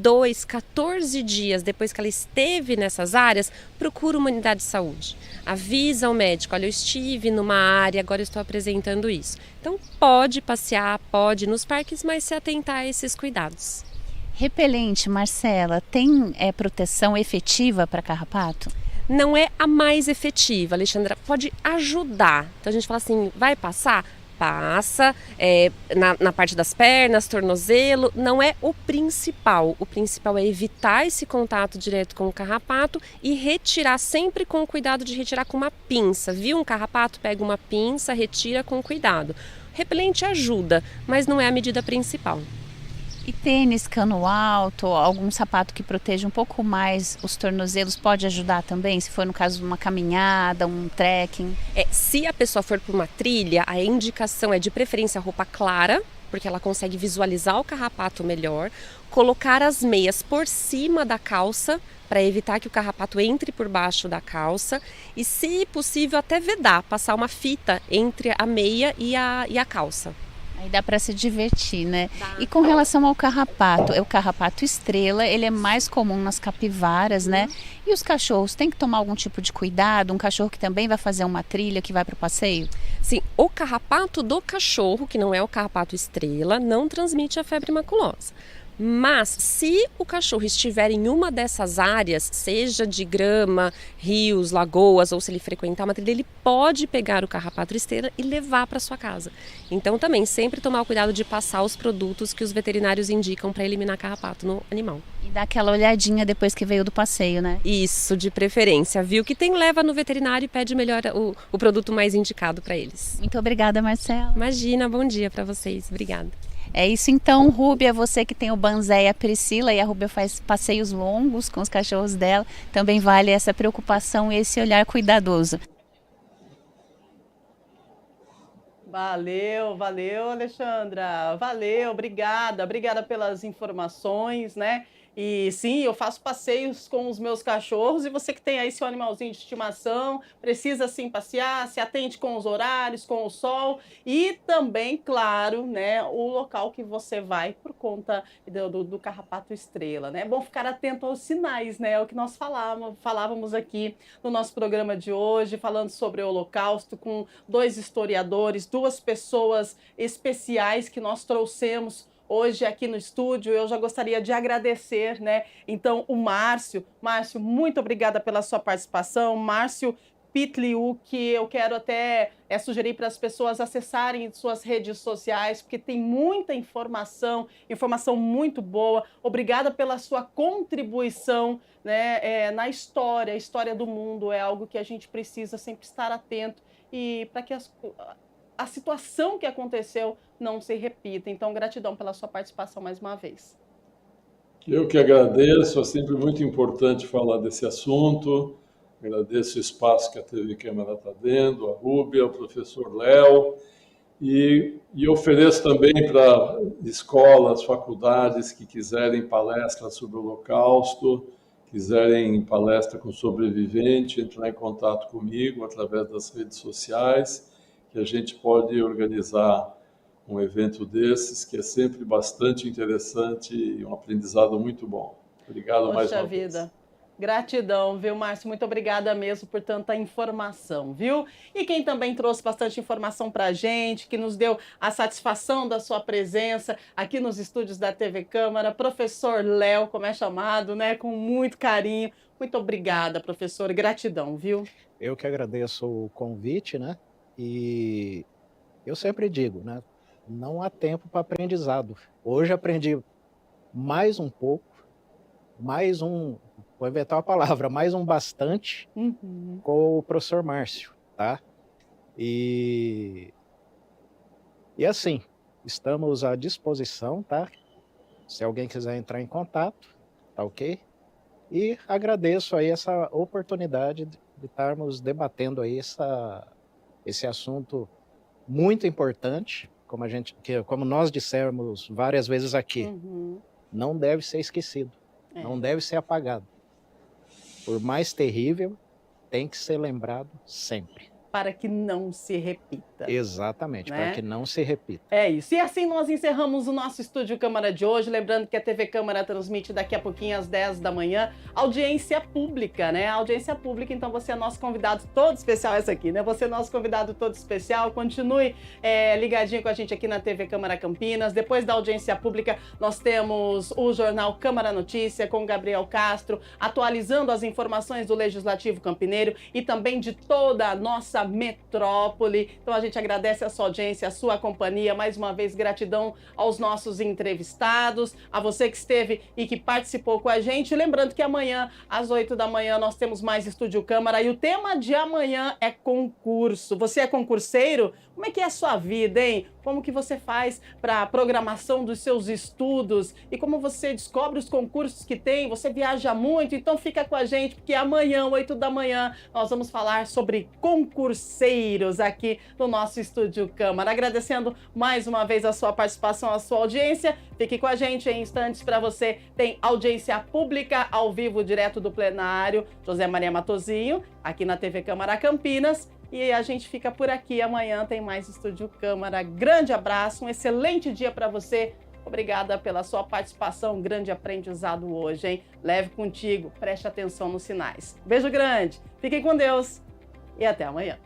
14 dias, depois que ela esteve nessas áreas, procura uma unidade de saúde. Avisa ao médico, olha, eu estive numa área, agora eu estou apresentando isso. Então, pode passear, pode ir nos parques, mas se atentar a esses cuidados. Repelente, Marcela, tem proteção efetiva para carrapato? Não é a mais efetiva, Alexandra, pode ajudar. Então a gente fala assim, vai passar? Passa, na parte das pernas, tornozelo, não é o principal. O principal é evitar esse contato direto com o carrapato e retirar sempre com o cuidado de retirar com uma pinça. Viu um carrapato? Pega uma pinça, retira com cuidado. Repelente ajuda, mas não é a medida principal. E tênis, cano alto, algum sapato que proteja um pouco mais os tornozelos pode ajudar também? Se for no caso de uma caminhada, um trekking? Se a pessoa for para uma trilha, a indicação é de preferência roupa clara, porque ela consegue visualizar o carrapato melhor. Colocar as meias por cima da calça, para evitar que o carrapato entre por baixo da calça. E, se possível, até vedar, passar uma fita entre a meia e a calça. Aí dá para se divertir, né? E com relação ao carrapato, é o carrapato estrela, ele é mais comum nas capivaras, né? E os cachorros, tem que tomar algum tipo de cuidado? Um cachorro que também vai fazer uma trilha, que vai para o passeio? Sim, o carrapato do cachorro, que não é o carrapato estrela, não transmite a febre maculosa. Mas se o cachorro estiver em uma dessas áreas, seja de grama, rios, lagoas, ou se ele frequentar uma trilha, ele pode pegar o carrapato estrela e levar para sua casa. Então também sempre tomar o cuidado de passar os produtos que os veterinários indicam para eliminar carrapato no animal. E dar aquela olhadinha depois que veio do passeio, né? Isso, de preferência. Viu que tem, leva no veterinário e pede melhor o produto mais indicado para eles. Muito obrigada, Marcela. Imagina, bom dia para vocês. Obrigada. É isso então, Rúbia, você que tem o Banzé e a Priscila, e a Rúbia faz passeios longos com os cachorros dela, também vale essa preocupação e esse olhar cuidadoso. Valeu, Alexandra, valeu, obrigada pelas informações, né? E sim, eu faço passeios com os meus cachorros, e você que tem aí seu animalzinho de estimação, precisa sim passear, se atente com os horários, com o sol e também, claro, né, o local que você vai por conta do carrapato estrela, né? É bom ficar atento aos sinais, né? É o que nós falávamos aqui no nosso programa de hoje, falando sobre o Holocausto, com 2 historiadores, 2 pessoas especiais que nós trouxemos hoje aqui no estúdio. Eu já gostaria de agradecer, né? Então, o Márcio, muito obrigada pela sua participação. Márcio Pitliuk, que eu quero até sugerir para as pessoas acessarem suas redes sociais, porque tem muita informação muito boa. Obrigada pela sua contribuição, né, na história. A história do mundo é algo que a gente precisa sempre estar atento e para que a situação que aconteceu não se repita. Então, gratidão pela sua participação mais uma vez. Eu que agradeço, é sempre muito importante falar desse assunto. Agradeço o espaço que a TV Câmara está dando, a Rúbia, o professor Léo, e ofereço também para escolas, faculdades que quiserem palestras sobre o Holocausto, quiserem palestra com sobrevivente, entrar em contato comigo através das redes sociais, que a gente pode organizar um evento desses, que é sempre bastante interessante e um aprendizado muito bom. Obrigado mais uma vez. Poxa vida. Gratidão, viu, Márcio? Muito obrigada mesmo por tanta informação, viu? E quem também trouxe bastante informação para a gente, que nos deu a satisfação da sua presença aqui nos estúdios da TV Câmara, professor Léo, como é chamado, né? Com muito carinho. Muito obrigada, professor. Gratidão, viu? Eu que agradeço o convite, né? E eu sempre digo, né? Não há tempo para aprendizado. Hoje aprendi mais um pouco, vou inventar uma palavra, mais um bastante com o professor Márcio, tá? E assim, estamos à disposição, tá? Se alguém quiser entrar em contato, tá ok? E agradeço aí essa oportunidade de estarmos debatendo aí esse assunto muito importante, como nós dissemos várias vezes aqui, não deve ser esquecido, não deve ser apagado. Por mais terrível, tem que ser lembrado sempre. Para que não se repita. Exatamente, né? Para que não se repita. É isso. E assim nós encerramos o nosso Estúdio Câmara de hoje. Lembrando que a TV Câmara transmite daqui a pouquinho às 10 da manhã audiência pública, né? Audiência pública, então você é nosso convidado todo especial, essa aqui, né? Você é nosso convidado todo especial. Continue ligadinho com a gente aqui na TV Câmara Campinas. Depois da audiência pública, nós temos o jornal Câmara Notícia com Gabriel Castro, atualizando as informações do Legislativo Campineiro e também de toda a nossa metrópole. Então a gente agradece a sua audiência, a sua companhia. Mais uma vez, gratidão aos nossos entrevistados, a você que esteve e que participou com a gente. Lembrando que amanhã, às 8 da manhã, nós temos mais Estúdio Câmara e o tema de amanhã é concurso. Você é concurseiro? Como é que é a sua vida, hein? Como que você faz para a programação dos seus estudos e como você descobre os concursos que tem? Você viaja muito? Então fica com a gente, porque amanhã, 8 da manhã, nós vamos falar sobre concurseiros aqui no nosso Estúdio Câmara. Agradecendo mais uma vez a sua participação, a sua audiência. Fique com a gente em instantes para você. Tem audiência pública ao vivo, direto do plenário. José Maria Matosinho, aqui na TV Câmara Campinas. E a gente fica por aqui. Amanhã tem mais Estúdio Câmara. Grande abraço, um excelente dia para você. Obrigada pela sua participação. Um grande aprendizado hoje, hein? Leve contigo, preste atenção nos sinais. Beijo grande, fiquem com Deus e até amanhã.